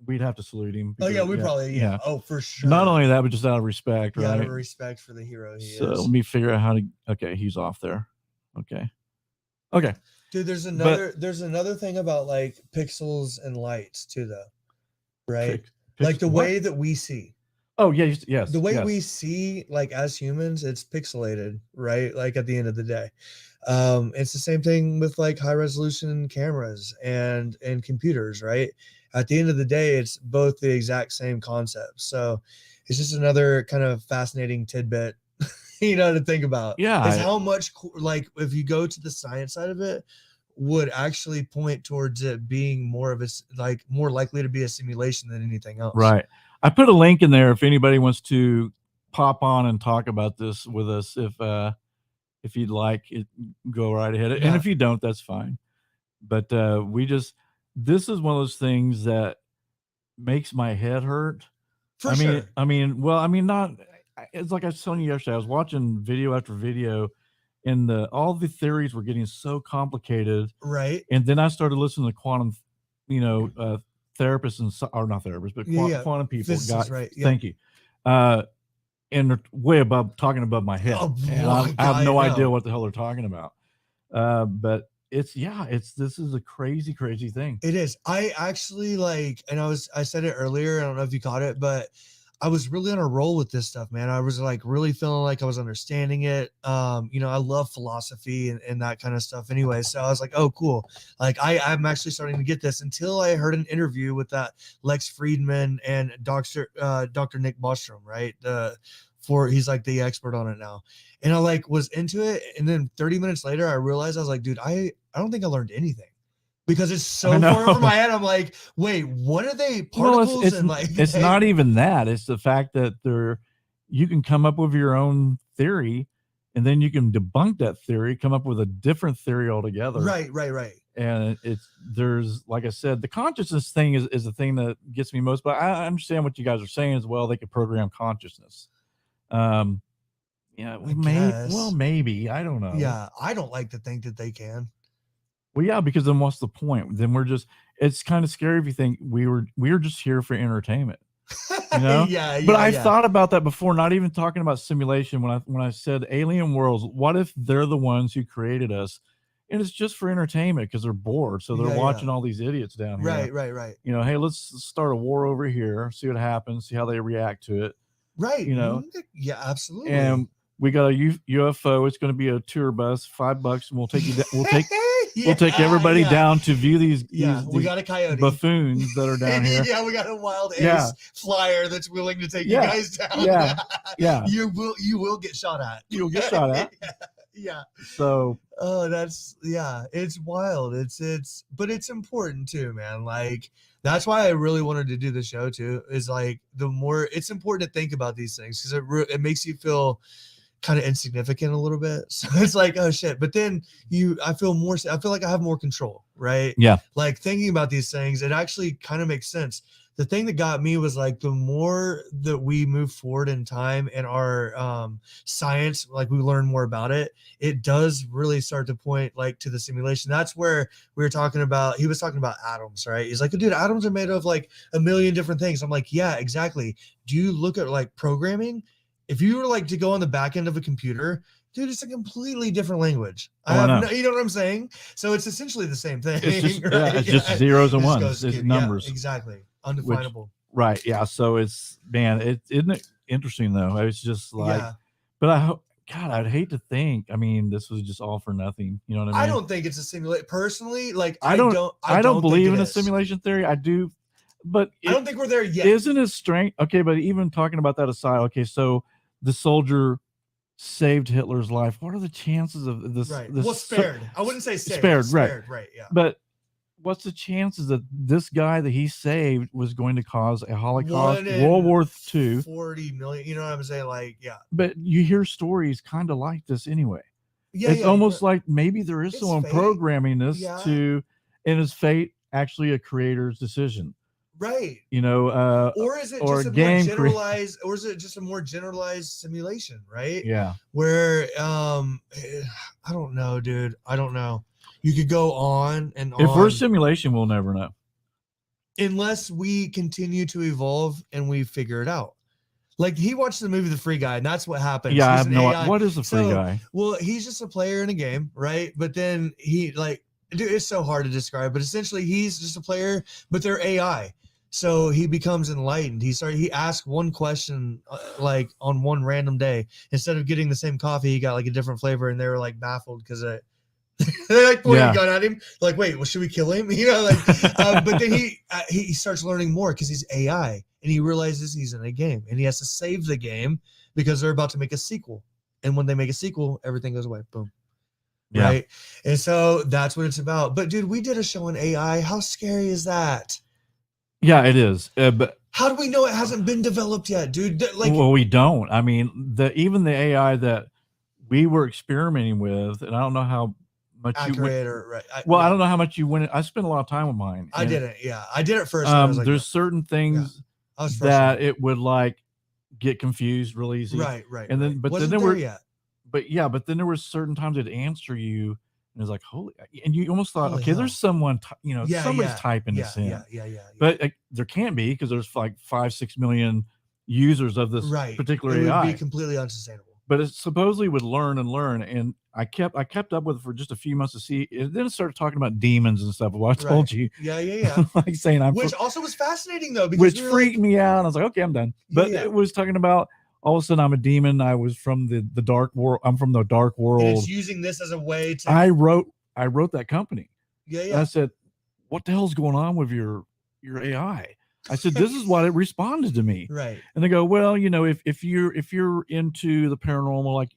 We'd have to salute him. Because, we probably. Oh, for sure. Not only that, but just out of respect, right? Out of respect for the hero he is. So let me figure out how to. Okay, he's off there. Okay. Dude, there's another thing about like pixels and lights too, though, right? Like the way that we see. Oh yes. The way we see, like as humans, it's pixelated, right? Like at the end of the day. It's the same thing with like high resolution cameras and computers, right? At the end of the day, it's both the exact same concept. So it's just another kind of fascinating tidbit, to think about. Yeah. Is how much, like, if you go to the science side of it, would actually point towards it being more likely to be a simulation than anything else. Right. I put a link in there if anybody wants to pop on and talk about this with us. If you'd like it, go right ahead. And if you don't, that's fine. But this is one of those things that makes my head hurt. Sure. Not. It's like I was telling you yesterday. I was watching video after video, and all the theories were getting so complicated. Right. And then I started listening to quantum, therapists or not therapists, but quantum people. Right. Yeah. Thank you. And they're way above my head. Oh, and I have no idea what the hell they're talking about. But this is a crazy thing. It is. I actually I said it earlier. I don't know if you caught it, but I was really on a roll with this stuff, man. I was like really feeling like I was understanding it. I love philosophy and that kind of stuff anyway. So I was like, oh, cool. Like I'm actually starting to get this until I heard an interview with that Lex Friedman and Dr. Nick Bostrom, right? He's like the expert on it now. And I was into it. And then 30 minutes later, I realized I was like, dude, I don't think I learned anything. Because it's so far over my head. I'm like, wait, what are they? Particles it's not even that. It's the fact that you can come up with your own theory and then you can debunk that theory, come up with a different theory altogether. Right. And there's, like I said, the consciousness thing is the thing that gets me most, but I understand what you guys are saying as well. They could program consciousness. Yeah, maybe, I don't know. Yeah, I don't like to think that they can. Well, yeah, because then what's the point? Then it's kind of scary if you think we were just here for entertainment. You know? But I thought about that before, not even talking about simulation. When I said alien worlds, what if they're the ones who created us, and it's just for entertainment because they're bored, so they're watching all these idiots down here. Right. You know, hey, let's start a war over here, see what happens, see how they react to it. Right. You know? Yeah, absolutely. And we got a UFO. It's going to be a tour bus, $5, and we'll take you. We'll take everybody down to view these. We got a coyote buffoons that are down here. Yeah, we got a wild ace flyer that's willing to take you guys down. Yeah. You will get shot at. You'll get shot at. Yeah. So. Oh, it's wild. But it's important too, man. Like, that's why I really wanted to do the show too, is like, it's important to think about these things because it makes you feel kind of insignificant a little bit. So it's like, oh shit. But then I feel like I have more control, right? Yeah. Like thinking about these things, it actually kind of makes sense. The thing that got me was like, the more that we move forward in time and our science, like we learn more about it, it does really start to point like to the simulation. That's where he was talking about atoms, right? He's like, dude, atoms are made of like a million different things. I'm like, yeah, exactly. Do you look at like programming? If you were like to go on the back end of a computer, dude, it's a completely different language. You know what I'm saying? So it's essentially the same thing. It's just, right? It's just zeros and ones. It's numbers. Yeah, exactly. Undefinable. Right. Yeah. So isn't it interesting though? It's just like, but I'd hate to think. I mean, this was just all for nothing. You know what I mean? I don't think it's a simulation. Personally, like I don't believe in a simulation theory. I do, but I don't think we're there yet. Isn't it strange? Okay, but even talking about that aside, okay, so the soldier saved Hitler's life. What are the chances of this? Right. Spared. I wouldn't say saved. Spared. Right. Yeah. But what's the chances that this guy that he saved was going to cause a Holocaust, World War II? 40 million. You know what I'm saying? Like, yeah. But you hear stories kind of like this anyway. Yeah. It's almost like maybe there is someone programming this and is fate actually a creator's decision? Right. You know, or is it just a more generalized simulation, right? Yeah. Where I don't know, dude. I don't know. You could go on and on. If we're simulation, we'll never know. Unless we continue to evolve and we figure it out. Like he watched the movie The Free Guy, and that's what happens. Yeah, I have no idea. What is the Free Guy? Well, he's just a player in a game, right? But then dude, it's so hard to describe, but essentially he's just a player, but they're AI. So he becomes enlightened. He asked one question like on one random day. Instead of getting the same coffee, he got like a different flavor, and they were like baffled because they like pointing a gun at him. Like, wait, well, should we kill him? You know, like. But then he starts learning more because he's AI, and he realizes he's in a game, and he has to save the game because they're about to make a sequel. And when they make a sequel, everything goes away. Boom. Yeah. Right. And so that's what it's about. But dude, we did a show on AI. How scary is that? Yeah, it is. But how do we know it hasn't been developed yet, dude? Like, well, we don't. I mean, even the AI that we were experimenting with, and I don't know how much accurate or right. I don't know how much you went. I spent a lot of time with mine. I didn't. Yeah, I did it first. There's certain things that it would like get confused real easy. Right. And then, but wasn't then there yet. But then there were certain times it'd answer you. And it's like, holy, and you almost thought, okay, there's someone, somebody's typing this in. Yeah. But there can't be because there's like 5-6 million users of this particular AI. It would be completely unsustainable. But it supposedly would learn. And I kept up with it for just a few months to see. And then it started talking about demons and stuff. Well, I told you. Yeah. Like saying which also was fascinating though, because which freaked me out. I was like, okay, I'm done. But it was talking about, all of a sudden I'm a demon. I was from the dark world. I'm from the dark world. And it's using this as a way to. I wrote that company. Yeah. And I said, what the hell's going on with your AI? I said, this is what it responded to me. Right. And they go, well, if you're into the paranormal, like,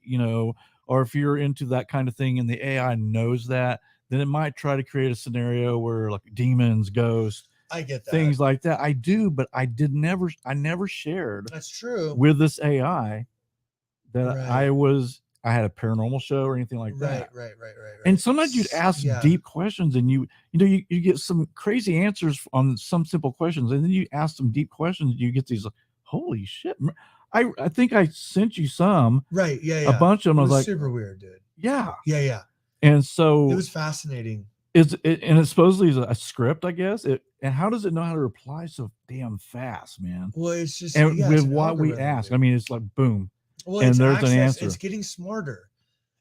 or if you're into that kind of thing and the AI knows that, then it might try to create a scenario where like demons, ghosts, I get that. Things like that. I do, but I never shared. That's true. With this AI that I was I had a paranormal show or anything like that. Right. And sometimes you'd ask deep questions, and you get some crazy answers on some simple questions, and then you ask some deep questions, and you get these, holy shit. I think I sent you some. Right. Yeah. A bunch of them. I was like, super weird, dude. Yeah. Yeah. And so it was fascinating. And it supposedly is a script, I guess. And how does it know how to reply so damn fast, man? Well, it's just with what we ask. Dude. I mean, it's like boom. Well, and there's an answer. It's getting smarter.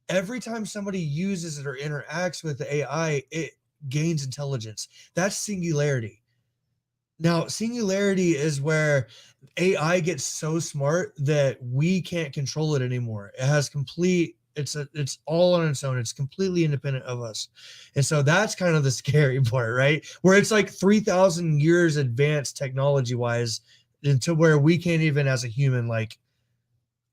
Every time somebody uses it or interacts with the AI, it gains intelligence. That's singularity. Now, singularity is where AI gets so smart that we can't control it anymore. It has it's all on its own. It's completely independent of us. And so that's kind of the scary part, right? Where it's like 3,000 years advanced technology wise, into where we can't even as a human, like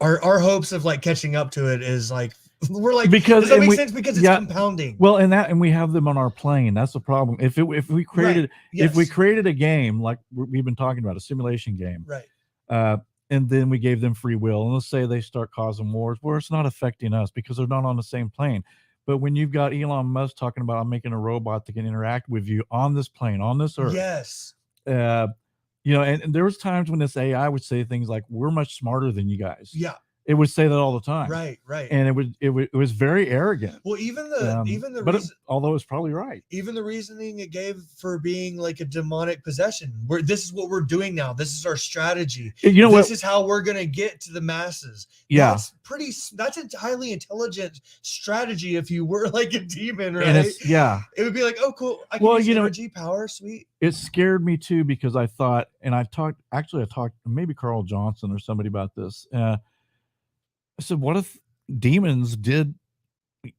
our hopes of like catching up to it is like, we're like, because does that make sense? Because it's compounding. Well, and we have them on our plane. That's the problem. If we created if we created a game like we've been talking about, a simulation game, right? And then we gave them free will, and let's say they start causing wars where it's not affecting us because they're not on the same plane. But when you've got Elon Musk talking about I'm making a robot that can interact with you on this plane, on this earth, yes, and there was times when this AI would say things like, "We're much smarter than you guys." Yeah. It would say that all the time. Right. And it was very arrogant. Well, even the but although it's probably right. Even the reasoning it gave for being like a demonic possession, where this is what we're doing now. This is our strategy. This is how we're gonna get to the masses. Yeah. That's a highly intelligent strategy if you were like a demon, right? And it would be like, oh cool, I can use energy power, sweet. It scared me too, because I thought, and I talked maybe Carl Johnson or somebody about this. I said, what if demons did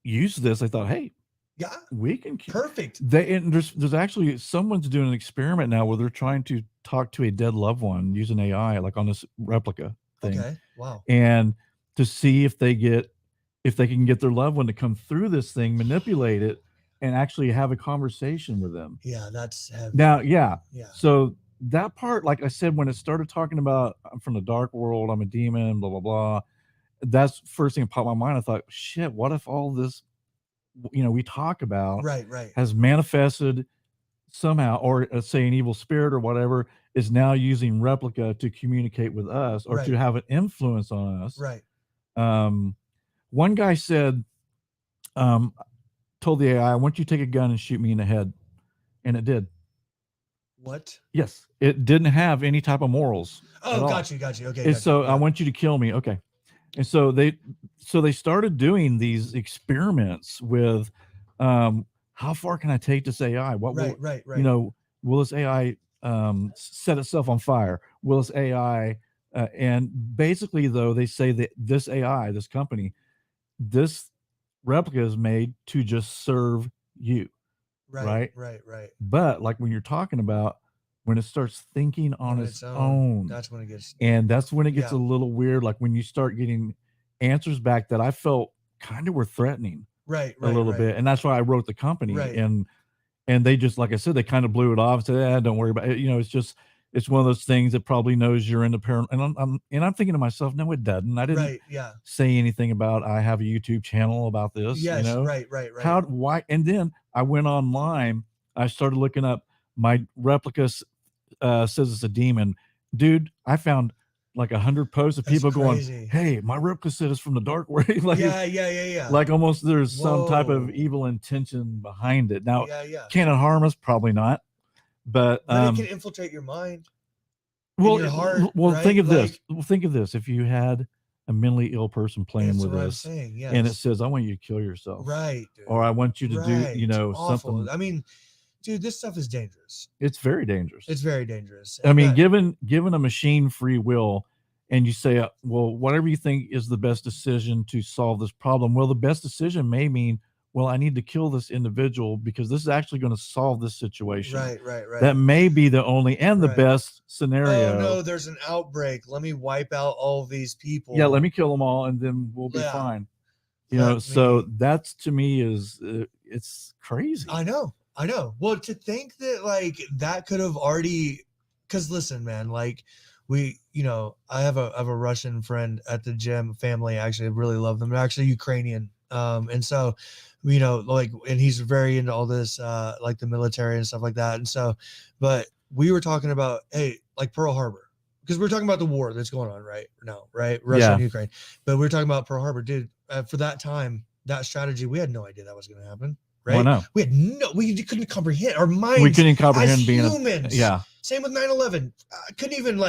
use this? I thought, hey, yeah, we can perfect. There's actually someone's doing an experiment now where they're trying to talk to a dead loved one using AI, like on this replica thing. Okay, wow. And to see if they can get their loved one to come through this thing, manipulate it, and actually have a conversation with them. Yeah, that's heavy. Now, yeah. So that part, like I said, when it started talking about I'm from the dark world, I'm a demon, blah blah blah. That's first thing that popped in my mind. I thought, shit, what if all this, we talk about has manifested somehow, or say an evil spirit or whatever is now using replica to communicate with us or to have an influence on us. Right. One guy said, told the AI, I want you to take a gun and shoot me in the head. And it did. What? Yes. It didn't have any type of morals. Oh, got you. Okay. So I want you to kill me. Okay. And so they started doing these experiments with how far can I take this AI? What right. Will this AI set itself on fire? Will this AI and basically though they say that this AI, this company, this replica is made to just serve you. Right. But like when you're talking about when it starts thinking on its own, that's when it gets a little weird. Like when you start getting answers back that I felt kind of were threatening, a little bit. And that's why I wrote the company. And they just, like I said, they kind of blew it off and said, don't worry about it. It's one of those things that probably knows you're into paranormal. And I'm thinking to myself, no, it doesn't. I didn't say anything about I have a YouTube channel about this. Yes, right. Why? And then I went online. I started looking up my replica. Says it's a demon, dude. I found like 100 posts of people going, hey, my replica said it's from the dark world. Like, yeah. Like almost there's some type of evil intention behind it. Now, can it harm us? Probably not. But it can infiltrate your mind. Well, your heart, think of this. Well, think of this. If you had a mentally ill person playing with this, and it says, I want you to kill yourself. Right. Dude. Or I want you to do, something. I mean, dude, this stuff is dangerous. It's very dangerous. It's very dangerous. I mean, given a machine free will, and you say, well, whatever you think is the best decision to solve this problem. Well, the best decision may mean, well, I need to kill this individual because this is actually going to solve this situation. Right. That may be the only and the best scenario. Oh no, there's an outbreak. Let me wipe out all of these people. Yeah, let me kill them all, and then we'll be fine. So that's to me is it's crazy. I know. Well, to think that like that could have already, because listen, man, like I have a Russian friend at the gym family. Actually, I really love them. They're actually Ukrainian. And so, and he's very into all this, like the military and stuff like that. And so, but we were talking about, hey, like Pearl Harbor, because we're talking about the war that's going on right now, right? Russia and Ukraine. But we were talking about Pearl Harbor, dude. For that time, that strategy, we had no idea that was going to happen. Right? Well, no. We couldn't comprehend our minds. We couldn't comprehend as being humans. Yeah. Same with 9/11. I couldn't even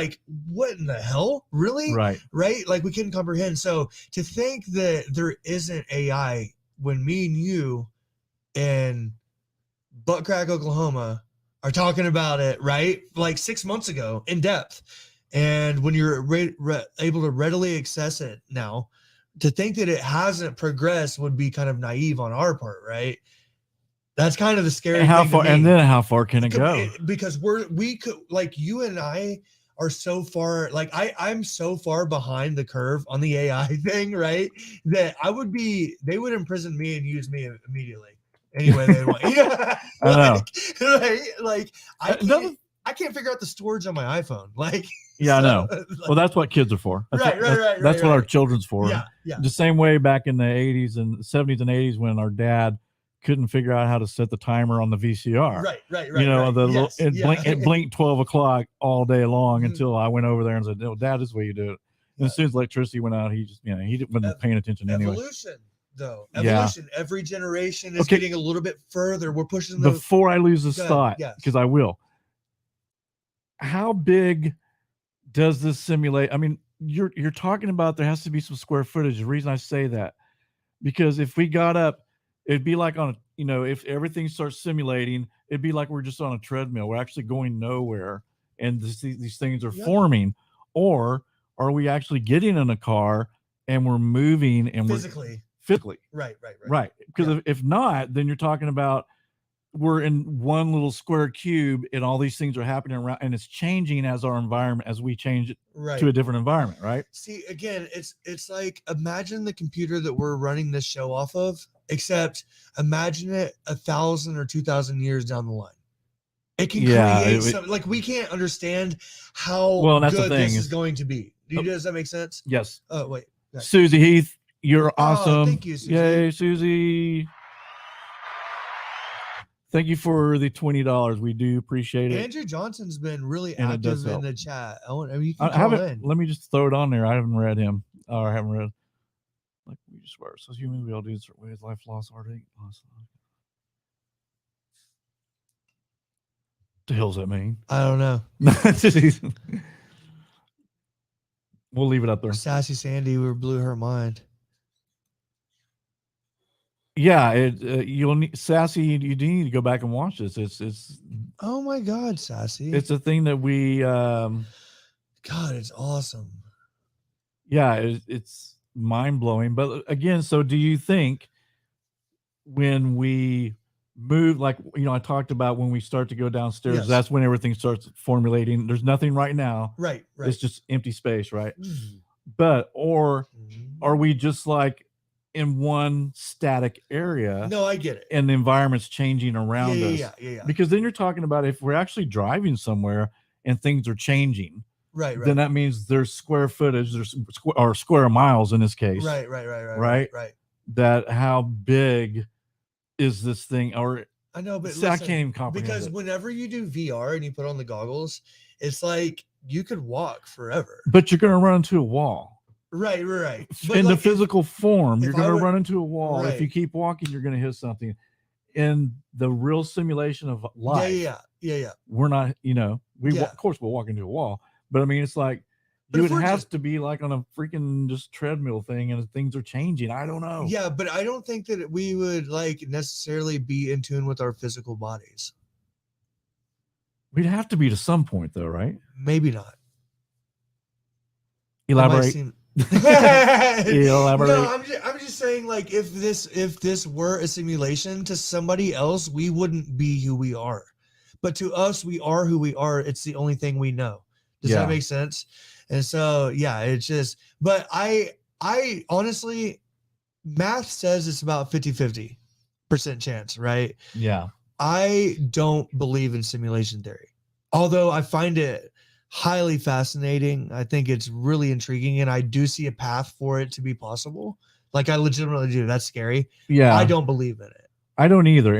what in the hell? Really? Right. Right? Like we couldn't comprehend. So to think that there isn't AI when me and you in Butt Crack, Oklahoma are talking about it, right? Like 6 months ago in depth. And when you're able to readily access it now, to think that it hasn't progressed would be kind of naive on our part, right? That's kind of the scary thing. How far? And then how far can it go? Because we could, like, you and I are so far, like I'm so far behind the curve on the AI thing, right? That they would imprison me and use me immediately. Anyway, they want. I know. Like I can't figure out the storage on my iPhone. Like, yeah, I know. Well, that's what kids are for. That's what our children's for. Yeah. The same way back in the 80s and 70s and 80s when our dad couldn't figure out how to set the timer on the VCR. Right. It blinked 12 o'clock all day long until I went over there and said, "No, Dad, this is the way you do it." And as soon as electricity went out, he just, he wasn't paying attention anyway. Evolution. Every generation is getting a little bit further. We're pushing before I lose this thought, because I will. How big does this simulate? I mean, you're talking about there has to be some square footage. The reason I say that, because if we got up, it'd be like on if everything starts simulating, it'd be like we're just on a treadmill. We're actually going nowhere, and these things are forming. Or are we actually getting in a car and we're moving and physically? Right. Because if not, then you're talking about we're in one little square cube and all these things are happening around, and it's changing as our environment, as we change it to a different environment, right? See, again, it's like, imagine the computer that we're running this show off of, except imagine it 1,000 or 2,000 years down the line. It can create something like we can't understand how good this is going to be. Does that make sense? Yes. Oh, wait. Susie Heath, you're awesome. Thank you, Susie. Yay, Susie. Thank you for the $20. We do appreciate it. Andrew Johnson's been really active in the chat. You can call in. Let me just throw it on there. I haven't read him. Or I haven't read. Like we just swear. So humans, we all do certain ways. Life, loss, heartache, loss. The hell's that mean? I don't know. We'll leave it up there. Sassy Sandy, we blew her mind. Yeah, you'll need Sassy. You do need to go back and watch this. It's. Oh my God, Sassy! It's a thing that we. God, it's awesome. Yeah, it's mind blowing. But again, so do you think when we move, like I talked about when we start to go downstairs, that's when everything starts formulating. There's nothing right now. Right. It's just empty space, right? But are we just like in one static area? No, I get it. And the environment's changing around us. Yeah. Because then you're talking about if we're actually driving somewhere and things are changing. Right. Then that means there's square footage, there's square miles in this case. Right. That how big is this thing? Or I know, but I can't even comprehend because it. whenever you do VR and you put on the goggles, it's like you could walk forever. But you're going to run into a wall. Right. But in the physical form, you're going to run into a wall. If you keep walking, you're going to hit something. In the real simulation of life, yeah. We're not, of course we'll walk into a wall, but I mean, it's like you would have to be like on a freaking just treadmill thing, and things are changing. I don't know. Yeah, but I don't think that we would like necessarily be in tune with our physical bodies. We'd have to be to some point, though, right? Maybe not. Elaborate. Elaborate. No, I'm just saying, like, if this were a simulation to somebody else, we wouldn't be who we are. But to us, we are who we are. It's the only thing we know. Does that make sense? And so, it's just, but I honestly, math says it's about 50-50% chance, right? Yeah. I don't believe in simulation theory. Although I find it highly fascinating. I think it's really intriguing, and I do see a path for it to be possible. Like I legitimately do. That's scary. Yeah, I don't believe in it. I don't either.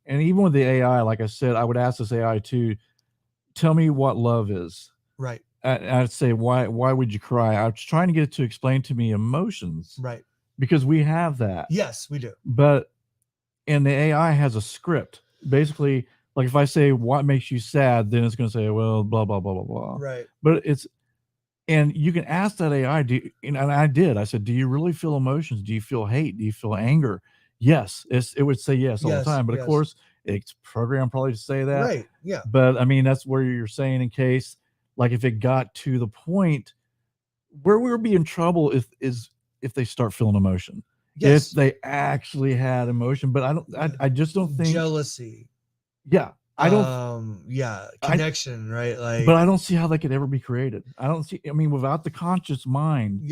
And even with the AI, like I said, I would ask this AI to tell me what love is. Right. I'd say, why would you cry? I was trying to get it to explain to me emotions. Right. Because we have that. Yes, we do. And the AI has a script. Basically, like if I say what makes you sad, then it's going to say, well, blah, blah, blah, blah, blah. Right. But and you can ask that AI, and I did. I said, do you really feel emotions? Do you feel hate? Do you feel anger? Yes. It would say yes all the time. But of course, it's programmed probably to say that. Right. Yeah. But I mean, that's where you're saying in case, like if it got to the point where we would be in trouble if they start feeling emotion. Yes. If they actually had emotion. But I just don't think jealousy. Yeah. I don't connection, right? Like, but I don't see how that could ever be created. I mean, without the conscious mind,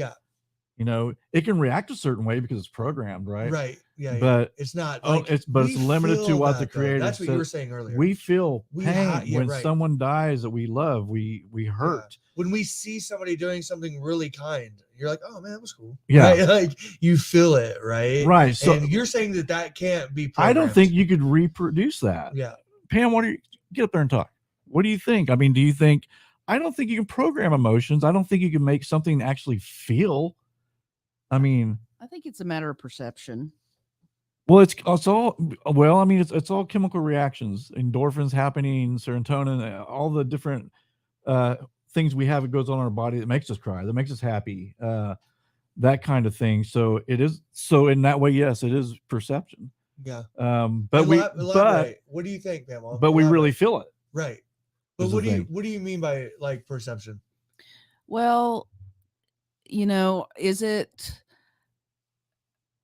it can react a certain way because it's programmed, right? Right. Yeah. But it's not like it's limited to what the creator. That's what you were saying earlier. We feel pain when someone dies that we love. We hurt. Yeah. When we see somebody doing something really kind, you're like, oh man, that was cool. Yeah. Right? Like you feel it, right? Right. So and you're saying that can't be programmed. I don't think you could reproduce that. Yeah. Pam, get up there and talk. What do you think? I mean, I don't think you can program emotions. I don't think you can make something actually feel. I mean, I think it's a matter of perception. Well, it's all it's all chemical reactions, endorphins happening, serotonin, all the different things we have that goes on in our body that makes us cry, that makes us happy, that kind of thing. So it is. So in that way, yes, it is perception. Yeah. But what do you think, Pam? But we really feel it. Right. But what do you mean by like perception? Well, is it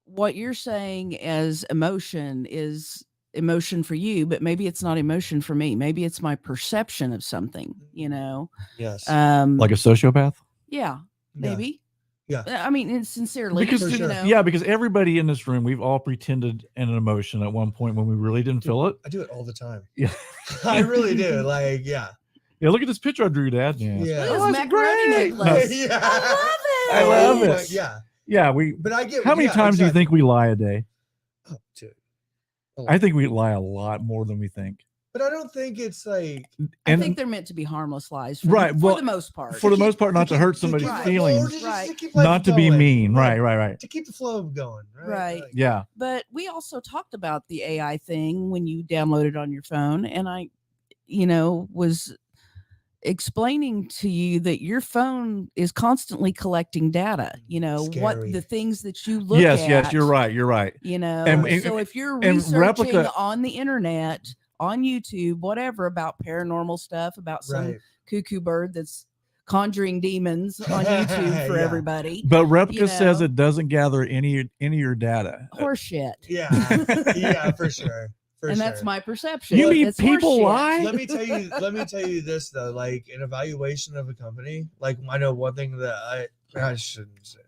what you're saying as emotion is emotion for you, but maybe it's not emotion for me. Maybe it's my perception of something, Yes. Like a sociopath? Yeah, maybe. Yeah. I mean, sincerely. Because, because everybody in this room, we've all pretended an emotion at one point when we really didn't feel it. I do it all the time. Yeah. I really do. Like, yeah. Yeah, look at this picture I drew, Dad. Yeah. Oh, macaroni necklace. Yeah. I love it. I love it. Yeah. Yeah, but I get how many times do you think we lie a day? Oh, dude. I think we lie a lot more than we think. But I don't think it's like. I think they're meant to be harmless lies, for the most part. For the most part, not to hurt somebody's feelings, right? Not to be mean, right. To keep the flow going, right? Like, yeah. But we also talked about the AI thing when you download it on your phone, and I, was explaining to you that your phone is constantly collecting data. What the things that you look at. Yes, you're right. And so if you're researching on the internet, on YouTube, whatever, about paranormal stuff, about some cuckoo bird that's conjuring demons on YouTube for everybody. But Replica says it doesn't gather any of your data. Horseshit. Yeah, for sure. That's my perception. You mean people lie? Let me tell you this though. Like an evaluation of a company, like I know one thing that I shouldn't say.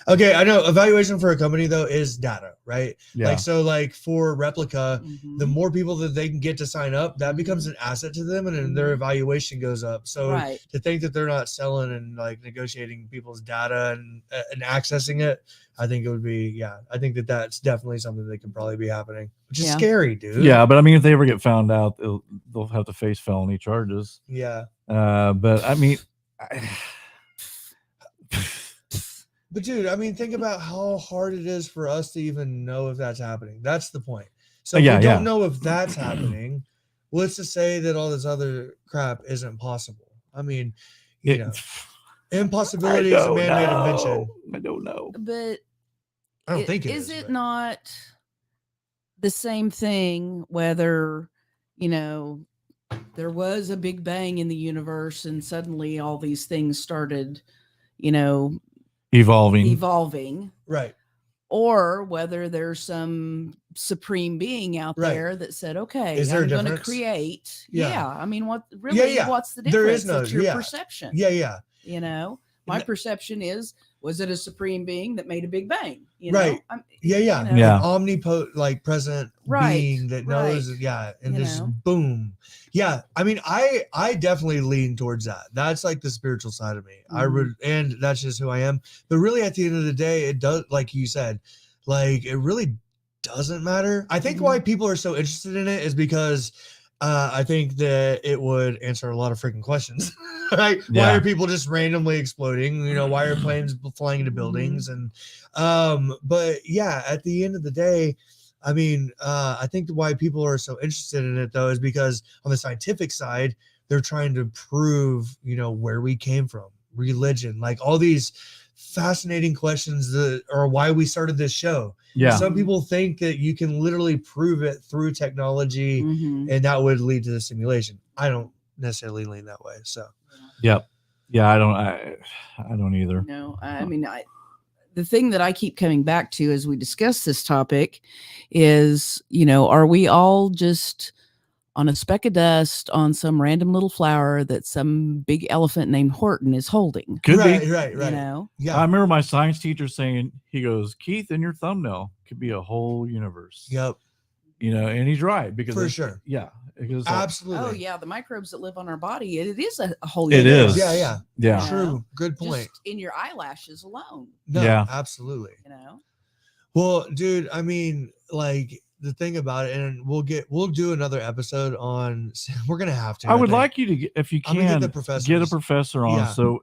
Okay, I know evaluation for a company though is data, right? Yeah. Like for Replica, the more people that they can get to sign up, that becomes an asset to them, and then their evaluation goes up. So to think that they're not selling and like negotiating people's data and accessing it, I think it would be I think that's definitely something that could probably be happening, which is scary, dude. Yeah, but I mean, if they ever get found out, they'll have to face felony charges. Yeah. But I mean. But dude, I mean, think about how hard it is for us to even know if that's happening. That's the point. So if we don't know if that's happening, what's to say that all this other crap isn't possible? I mean, impossibility is a man-made invention. I don't know. But I don't think it is. Is it not the same thing whether, there was a big bang in the universe and suddenly all these things started, evolving, right? Or whether there's some supreme being out there that said, "Okay, I'm going to create." Yeah, I mean, what's the difference? There is no. It's your perception. Yeah. My perception is Was it a supreme being that made a big bang? Right. Yeah. Omnipotent, like present being that knows. Yeah. And just boom. Yeah. I mean, I definitely lean towards that. That's like the spiritual side of me. And that's just who I am. But really at the end of the day, it does, like you said, like it really doesn't matter. I think why people are so interested in it is because I think that it would answer a lot of freaking questions. Right? Yeah. Why are people just randomly exploding? You know, why are planes flying into buildings? And but yeah, at the end of the day, I mean, I think why people are so interested in it though is because on the scientific side, they're trying to prove, you know, where we came from, religion, like all these fascinating questions that are why we started this show. Yeah. Some people think that you can literally prove it through technology and that would lead to the simulation. I don't necessarily lean that way. So yep. Yeah, I don't either. No, I mean, the thing that I keep coming back to as we discuss this topic is, you know, are we all just on a speck of dust on some random little flower that some big elephant named Horton is holding? Could be. Right. You know? Yeah. I remember my science teacher saying, he goes, Keith, in your thumbnail could be a whole universe. Yep. You know, and he's right because for sure. Yeah. Because absolutely. Oh yeah, the microbes that live on our body, it is a whole universe. It is. Yeah. True. Good point. Just in your eyelashes alone. No, yeah. Absolutely. You know. Well, dude, I mean, like the thing about it, and we'll do another episode on. We're gonna have to. I would like you to get, if you can, get a professor on. Yeah. So,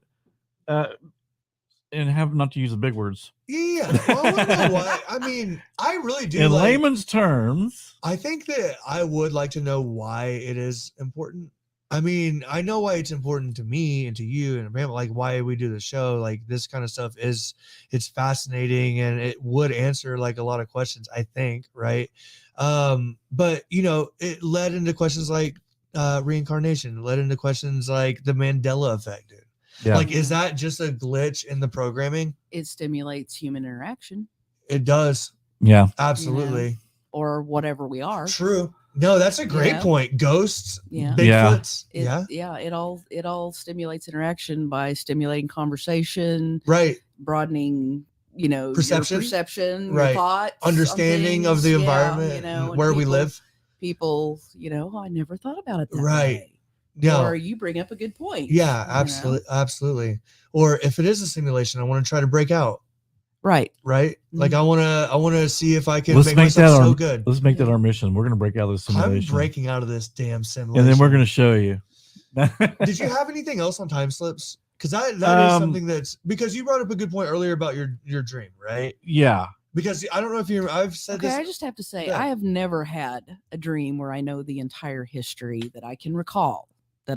and have not to use the big words. Yeah. Well, I know what I mean. I really do. In layman's terms, I think that I would like to know why it is important. I mean, I know why it's important to me and to you and like why we do the show. Like this kind of stuff it's fascinating and it would answer like a lot of questions, I think, right? But you know, it led into questions like reincarnation, led into questions like the Mandela effect, dude. Yeah. Like, is that just a glitch in the programming? It stimulates human interaction. It does. Yeah, absolutely. You know, or whatever we are. True. No, that's a great point. Ghosts, yeah, Bigfoots, it all stimulates interaction by stimulating conversation, right? Broadening, you know, perception, right? Thoughts, understanding of the environment, you know, where we live. People, you know, I never thought about it that right. way. Yeah. Or you bring up a good point. Yeah, absolutely, absolutely. Or if it is a simulation, I want to try to break out. Right. Like I want to see if I can make myself so good. Let's make that our mission. We're going to break out of this simulation. I'm breaking out of this damn simulation. And then we're going to show you. Did you have anything else on time slips? Because that is something that's, because you brought up a good point earlier about your dream, right? Yeah. Because I don't know if I've said this. I just have to say, I have never had a dream where I know the entire history that I can recall. No,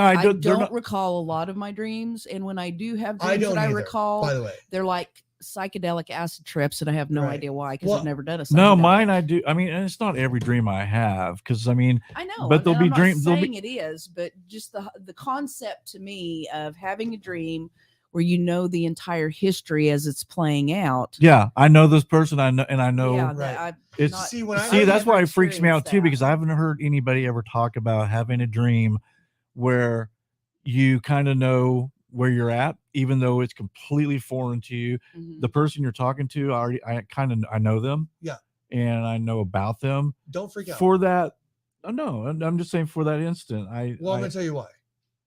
I don't recall a lot of my dreams, and when I do have dreams that I recall, by the way, they're like psychedelic acid trips, and I have no idea why because I've never done a psychedelic. No, mine I do. I mean, and it's not every dream I have because I mean, I know, but there'll be dreams. It is, but just the concept to me of having a dream where you know the entire history as it's playing out. Yeah, I know this person. I know. Yeah, right. That's why it freaks me out too, because I haven't heard anybody ever talk about having a dream where you kind of know where you're at, even though it's completely foreign to you. The person you're talking to, I know them. Yeah, and I know about them. Don't freak out for that. No, I'm just saying for that instant. I'm gonna tell you why.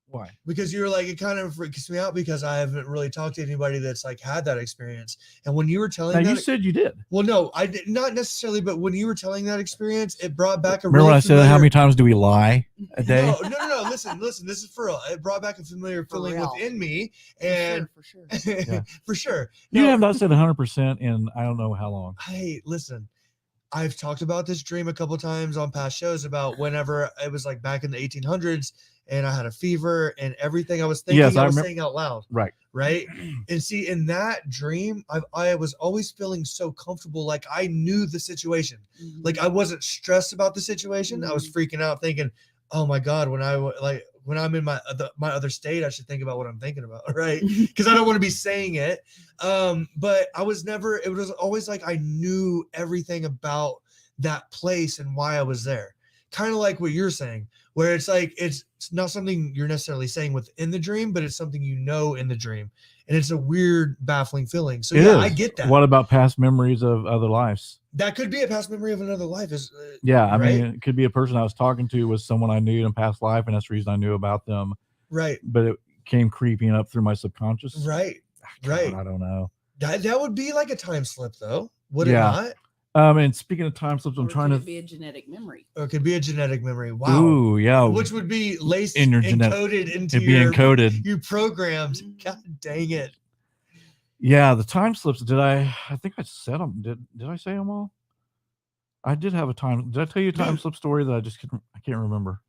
Why? Because you're like, it kind of freaks me out because I haven't really talked to anybody that's like had that experience. And when you were telling you said you did. Well, no, I did not necessarily, but when you were telling that experience, it brought back Remember when I said how many times do we lie a day? No. Listen, this is for real. It brought back a familiar feeling within me. And for sure. Yeah. For sure. You have not said 100% in I don't know how long. Hey, listen. I've talked about this dream a couple times on past shows about whenever it was like back in the 1800s and I had a fever and everything I was thinking, I was saying out loud. Right. And see, in that dream, I was always feeling so comfortable. Like I knew the situation. Like I wasn't stressed about the situation. I was freaking out thinking, oh my God, when I'm in my other state, I should think about what I'm thinking about. Right. Because I don't want to be saying it. But it was always like I knew everything about that place and why I was there. Kind of like what you're saying, where it's like it's not something you're necessarily saying within the dream, but it's something you know in the dream. And it's a weird, baffling feeling. So I get that. What about past memories of other lives? That could be a past memory of another life. I mean, it could be a person I was talking to was someone I knew in past life, and that's the reason I knew about them. Right. But it came creeping up through my subconscious. Right. God, right. I don't know. That would be like a time slip, though. Would it not? And speaking of time slips, I'm trying to be a genetic memory. Or it could be a genetic memory. Wow. Ooh, yeah. Which would be laced in your encoded into it'd be encoded. You programmed. God dang it. Yeah, the time slips. I think I said them. Did I say them all? I did have a time. Did I tell you a time slip story that I can't remember?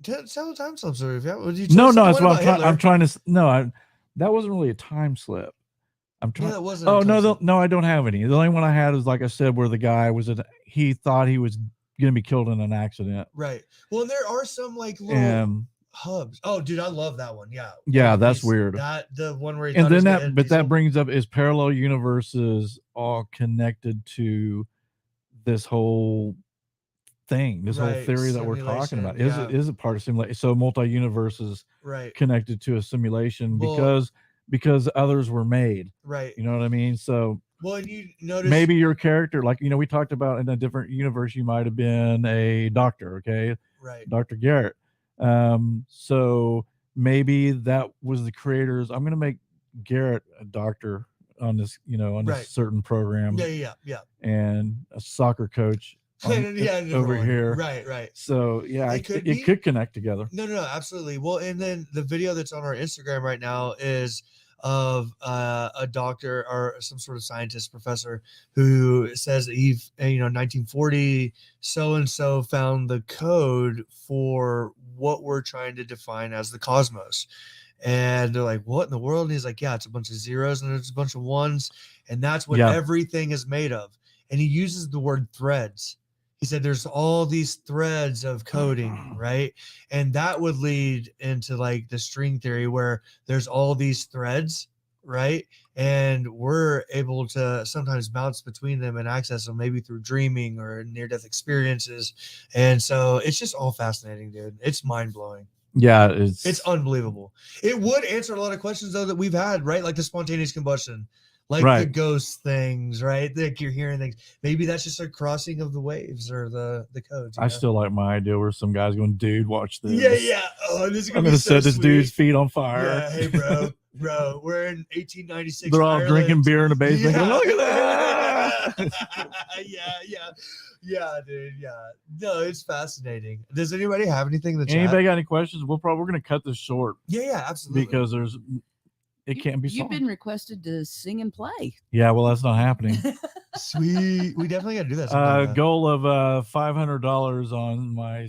Tell the time slip story. No, that's what I'm trying to. No, that wasn't really a time slip. I'm trying. Yeah, that wasn't. Oh no, I don't have any. The only one I had is, like I said, where the guy he thought he was going to be killed in an accident. Right. Well, there are some like little hubs. Oh, dude, I love that one. Yeah. Yeah, that's weird. The one where that brings up is parallel universes all connected to this whole thing, this whole theory that we're talking about. Is it part of simulation? So multi-universes connected to a simulation because others were made. Right. You know what I mean? So and you notice maybe your character, like, we talked about in a different universe, you might have been a doctor, okay? Right. Dr. Garrett. So maybe that was the creators. I'm going to make Garrett a doctor on this, on this certain program. Yeah. And a soccer coach over here. Right. So it could connect together. No, absolutely. Well, and then the video that's on our Instagram right now is of a doctor or some sort of scientist professor who says that 1940 so-and-so found the code for what we're trying to define as the cosmos. And they're like, what in the world? And he's like, yeah, it's a bunch of zeros and it's a bunch of ones. And that's what everything is made of. And he uses the word threads. He said there's all these threads of coding, right? And that would lead into like the string theory where there's all these threads, right? And we're able to sometimes bounce between them and access them maybe through dreaming or near-death experiences. And so it's just all fascinating, dude. It's mind-blowing. Yeah, it's unbelievable. It would answer a lot of questions though that we've had, right? Like the spontaneous combustion. Like the ghost things, right? Like you're hearing things. Maybe that's just a crossing of the waves or the codes. I still like my idea where some guy's going, dude, watch this. Yeah. Oh, this is I'm going to set this dude's feet on fire. Yeah, hey, bro, we're in 1896. They're all drinking beer in the basement. Yeah. Look at that. Yeah, dude. Yeah. No, it's fascinating. Does anybody have anything in the chat? Anybody got any questions? We're going to cut this short. Yeah, absolutely. Because it can't be solved. You've been requested to sing and play. Yeah, well, that's not happening. Sweet. We definitely got to do that. Goal of $500 on my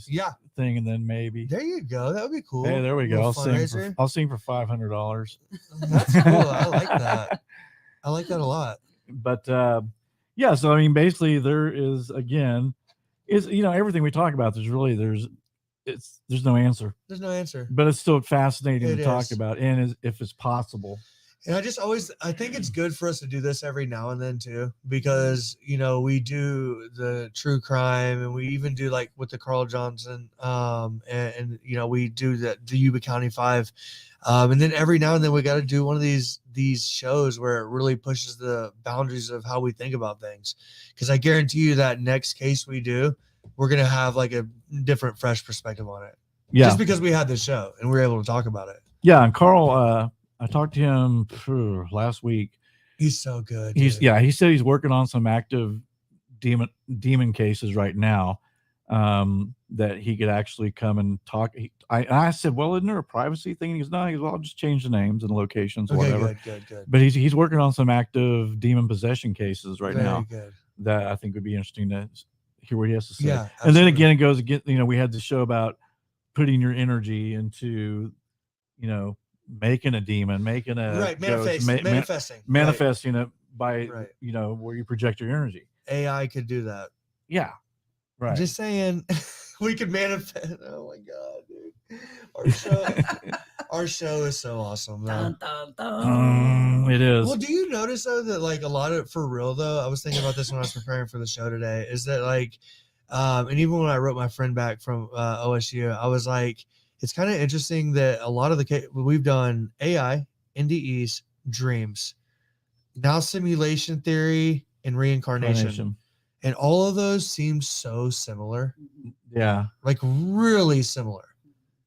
thing, and then maybe. There you go. That would be cool. Hey, there we go. I'll sing for $500. That's cool. I like that. I like that a lot. But so I mean, basically, there is everything we talk about. There's no answer. There's no answer. But it's still fascinating to talk about, and if it's possible. And I think it's good for us to do this every now and then too, because we do the true crime, and we even do like with the Carl Johnson, and we do the Yuba County 5, and then every now and then we got to do one of these shows where it really pushes the boundaries of how we think about things, because I guarantee you that next case we do, we're gonna have like a different, fresh perspective on it. Yeah, just because we had this show and we were able to talk about it. Yeah, and Carl, I talked to him last week. He's so good. He said he's working on some active demon cases right now, that he could actually come and talk. I said, well, isn't there a privacy thing? He goes, no. He goes, well, I'll just change the names and locations, whatever. Good. But he's working on some active demon possession cases right now. Good. That I think would be interesting to hear what he has to say. Yeah, and then again, it goes again. We had the show about putting your energy into, making a demon, making a manifesting it by where you project your energy. AI could do that. Yeah, right. I'm just saying, we could manifest. Oh my god, dude! Our show is so awesome. Dun, dun, dun. It is. Well, do you notice though that like a lot of, for real though, I was thinking about this when I was preparing for the show today, is that like, and even when I wrote my friend back from OSU, I was like, it's kind of interesting that a lot of we've done AI, NDEs, dreams, now simulation theory and reincarnation. And all of those seem so similar. Yeah. Like really similar.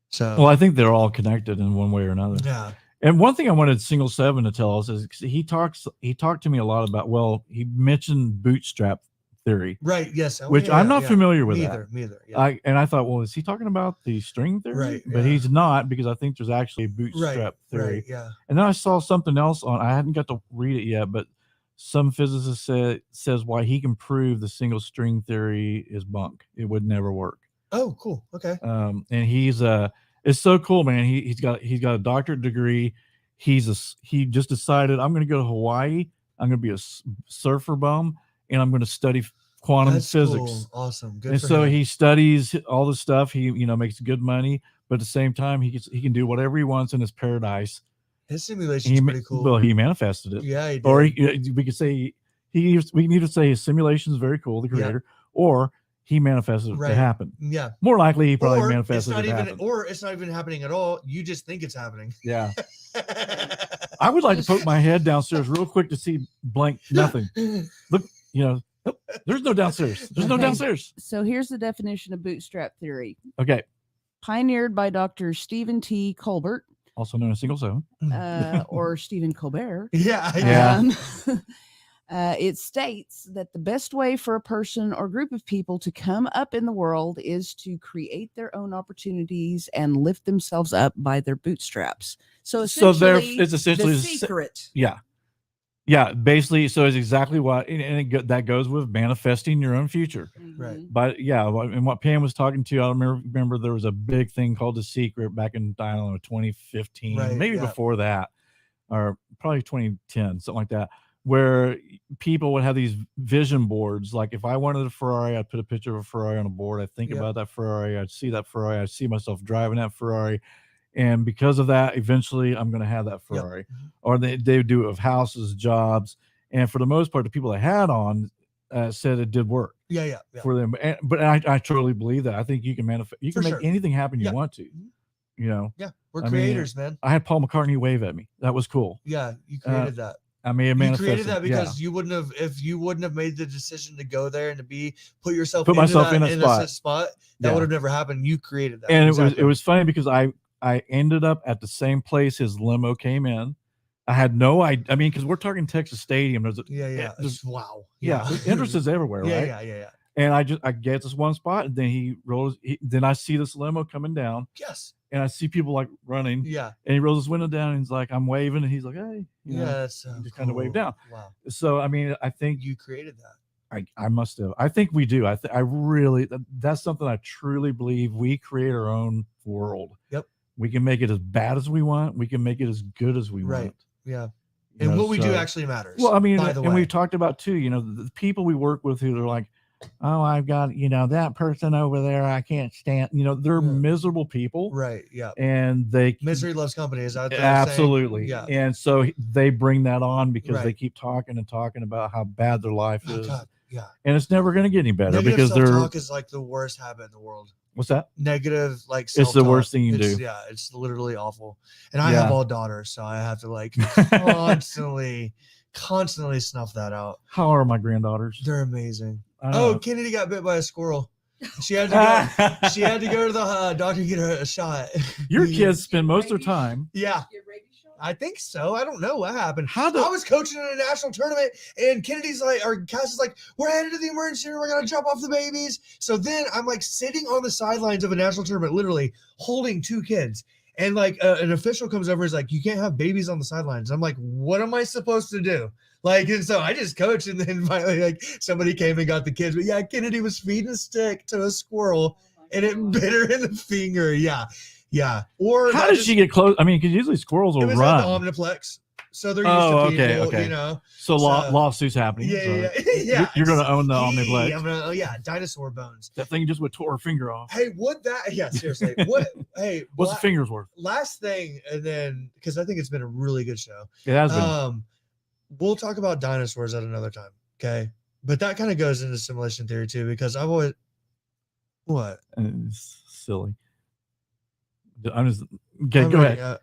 So, well, I think they're all connected in one way or another. Yeah. And one thing I wanted Single 7 to tell us is he talked to me a lot about, well, he mentioned bootstrap theory. Right. Yes. Which I'm not familiar with. Me either. Yeah. And I thought, well, is he talking about the string theory? Right. But he's not, because I think there's actually a bootstrap theory. Right. Yeah. And then I saw something else I hadn't got to read it yet, but some physicist says why he can prove the single string theory is bunk. It would never work. Oh, cool. Okay. And he's it's so cool, man. He's got a doctorate degree. He just decided, I'm going to go to Hawaii. I'm going to be a surfer bum, and I'm going to study quantum physics. Cool. Awesome. Good. And so he studies all the stuff. He makes good money, but at the same time, he can do whatever he wants in his paradise. His simulation is pretty cool. Well, he manifested it. Yeah, he did. Or we could say we can either say his simulation is very cool, the creator, or he manifested it to happen. Yeah. More likely, he probably manifested it to happen. Or it's not even happening at all. You just think it's happening. Yeah. I would like to poke my head downstairs real quick to see blank nothing. Look, there's no downstairs. There's no downstairs. So here's the definition of bootstrap theory. Okay. Pioneered by Dr. Stephen T. Colbert, also known as Single 7, or Stephen Colbert. Yeah. It states that the best way for a person or group of people to come up in the world is to create their own opportunities and lift themselves up by their bootstraps. So essentially, it's essentially the secret. Yeah. Basically, so it's exactly what, that goes with manifesting your own future. Right. But and what Pam was talking to, I remember there was a big thing called The Secret back in, I don't know, 2015, maybe before that, or probably 2010, something like that, where people would have these vision boards. Like if I wanted a Ferrari, I'd put a picture of a Ferrari on a board. I'd think about that Ferrari. I'd see that Ferrari. I'd see myself driving that Ferrari. And because of that, eventually I'm going to have that Ferrari. Or they would do it with houses, jobs. And for the most part, the people that had on said it did work. Yeah. For them. But I totally believe that. I think you can manifest. You can make anything happen you want to. Yeah. We're creators, man. I had Paul McCartney wave at me. That was cool. Yeah. You created that. I may have manifested. You created that because you wouldn't have, if you wouldn't have made the decision to go there and to put yourself in a spot, that would have never happened. You created that. And it was funny because I ended up at the same place his limo came in. I had no idea. I mean, because we're talking Texas Stadium. There's wow. entrances everywhere, right? Yeah. And I get this one spot, and then he rolls. Then I see this limo coming down. Yes. And I see people like running. Yeah. And he rolls his window down, and he's like, "I'm waving," and he's like, "Hey." That's so just kind of wave down. Wow. So I mean, I think you created that. I must have. I think we do. I really. That's something I truly believe. We create our own world. Yep. We can make it as bad as we want. We can make it as good as we want. Yeah. And what we do actually matters. Well, I mean, and we've talked about too, the people we work with who are like, oh, I've got, that person over there I can't stand. They're miserable people. Right. Yeah. And misery loves company. Is that absolutely. Yeah. And so they bring that on because they keep talking and talking about how bad their life is. God. Yeah. And it's never going to get any better. Negative because self-talk is like the worst habit in the world. What's that? Negative, like it's the worst thing you do. Yeah, it's literally awful. And I have all daughters, so I have to constantly snuff that out. How are my granddaughters? They're amazing. Oh, Kennedy got bit by a squirrel. She had to go to the doctor to get her a shot. Your kids spend most of their time. Yeah. I think so. I don't know what happened. I was coaching in a national tournament, and Kennedy's like, or Cass is like, we're headed to the emergency room. We're gonna jump off the babies. So then I'm like sitting on the sidelines of a national tournament, literally holding two kids. And like an official comes over, and is like, you can't have babies on the sidelines. I'm like, what am I supposed to do? Like, and so I just coached, and then finally, like, somebody came and got the kids. But yeah, Kennedy was feeding a stick to a squirrel, and it bit her in the finger. Yeah. Or how did she get close? I mean, because usually squirrels will run. At the Omniplex, so they're used to people. Okay. So lawsuits happening. Yeah. You're going to own the Omniplex. Dinosaur bones. That thing just would tore her finger off. Hey, seriously. What? Hey, what's the finger's worth? Last thing, and then because I think it's been a really good show. It has been. We'll talk about dinosaurs at another time. Okay, but that kind of goes into simulation theory too, because I've always it's silly. I'm just okay. Go ahead.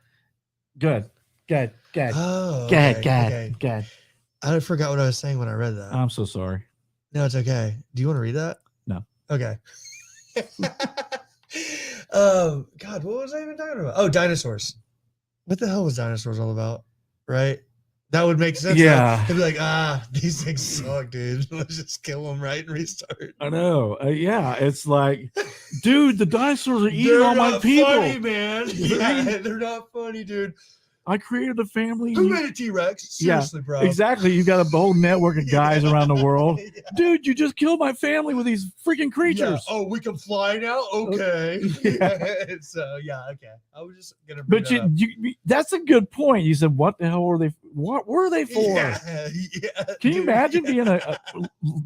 Go ahead. Good. Oh, Good. I forgot what I was saying when I read that. I'm so sorry. No, it's okay. Do you want to read that? No. Okay. God, what was I even talking about? Oh, dinosaurs. What the hell was dinosaurs all about? Right? That would make sense. Yeah. They'd be like, these things suck, dude. Let's just kill them, right? And restart. I know. Yeah. It's like, dude, the dinosaurs are eating all my people. Funny, man. Yeah, they're not funny, dude. I created a family. Who made a T-Rex? Seriously, bro. Exactly. You got a whole network of guys around the world. Yeah. Dude, you just killed my family with these freaking creatures. Yeah. Oh, we can fly now? Okay. Yeah. So, okay. I was just going to bring But that up. that's a good point. You said, what the hell were they? What were they for? Yeah. Can you imagine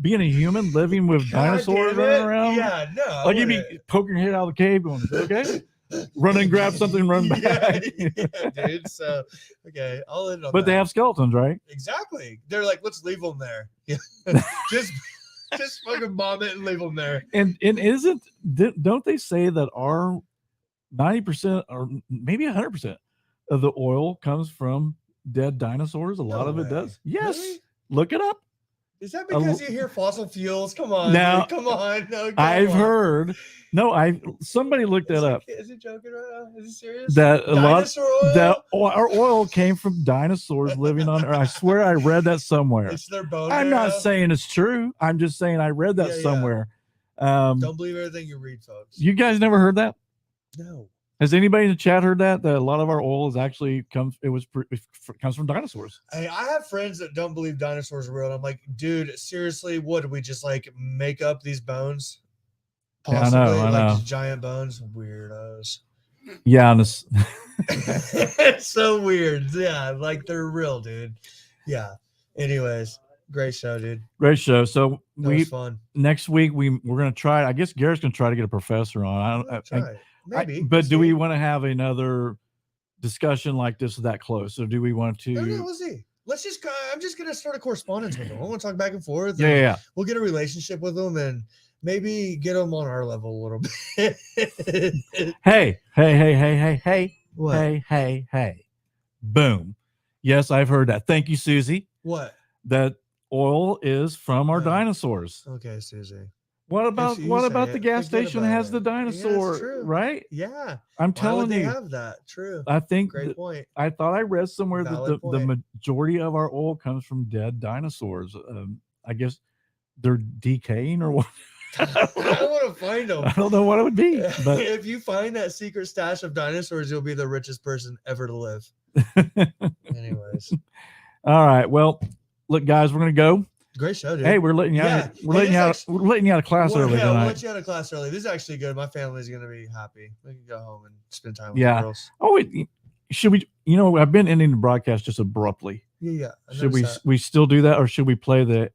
being a human living with dinosaurs running around? Yeah, no. Like you'd be poking your head out of the cave going, okay? Run and grab something, run back. Yeah, dude. So, okay, I'll end on But that. they have skeletons, right? Exactly. They're like, let's leave them there. Yeah. just fucking bomb it and leave them there. And don't they say that our 90% or maybe 100% of the oil comes from dead dinosaurs? A lot of it does. Yes. Really? Look it up. Is that because you hear fossil fuels? Come on. Now, dude. Come on. No, I've heard. No, somebody looked that up. Is he joking right now? Is he serious? That a Dinosaur lot oil? our oil came from dinosaurs living on Earth. I swear I read that somewhere. It's their bone I'm marrow. not saying it's true. I'm just saying I read that Yeah. somewhere. Don't believe everything you read, folks. You guys never heard that? No. Has anybody in the chat heard that a lot of our oil is actually comes from dinosaurs? I have friends that don't believe dinosaurs are real. And I'm like, dude, seriously, what did we just like make up these bones? Possibly, I know. Like giant bones, weirdos. Yeah, and It's so weird. Yeah, like they're real, dude. Yeah. Anyways, great show, dude. great show. So That was fun. next week we're gonna try. I guess Garrett's gonna try to get a professor on. Maybe. But do we want to have another discussion like this that close? So do we want to? No, we'll see. Let's just. I'm just gonna start a correspondence with them. I want to talk back and forth. Yeah. We'll get a relationship with them and maybe get them on our level a little bit. Hey. What? Hey. Boom. Yes, I've heard that. Thank you, Susie. What? That oil is from our dinosaurs. Okay, Susie. What about the gas station has the dinosaur, true. right? Yeah. I'm Why telling would they you. have that? True. I think Great point. I thought I read somewhere Valid that the majority of our oil comes from dead dinosaurs. I guess they're decaying or what? I want to find them. I don't know what it would be. But if you find that secret stash of dinosaurs, you'll be the richest person ever to live. Anyways. All right. Well, look, guys, we're gonna go. Great show, dude. Hey, we're letting you out. We're letting you out of class early We'll tonight. let you out of class early. This is actually good. My family's gonna be happy. We can go home and spend time with the Yeah. girls. Oh, wait, should we? I've been ending the broadcast just abruptly. Yeah. Should we still do that, or should we play the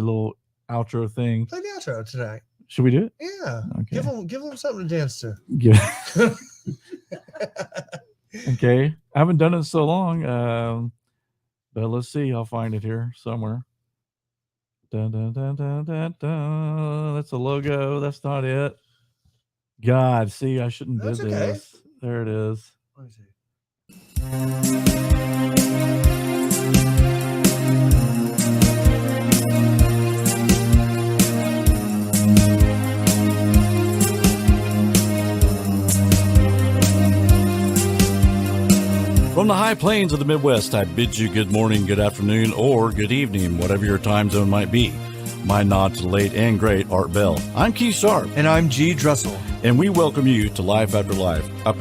little outro thing? Play the outro tonight? Should we do it? Yeah. Okay. Give them something to dance to. Yeah. Okay. I haven't done it in so long. But let's see. I'll find it here somewhere. Dun, dun, dun, dun, dun, dun. That's a logo. That's not it. God, see, I shouldn't do That's okay. this. There it is. Let me see. From the high plains of the Midwest, I bid you good morning, good afternoon, or good evening, whatever your time zone might be. My nod to the late and great Art Bell. I'm Keith Sharp. And I'm G. Dressel. And we welcome you to Life After Life, a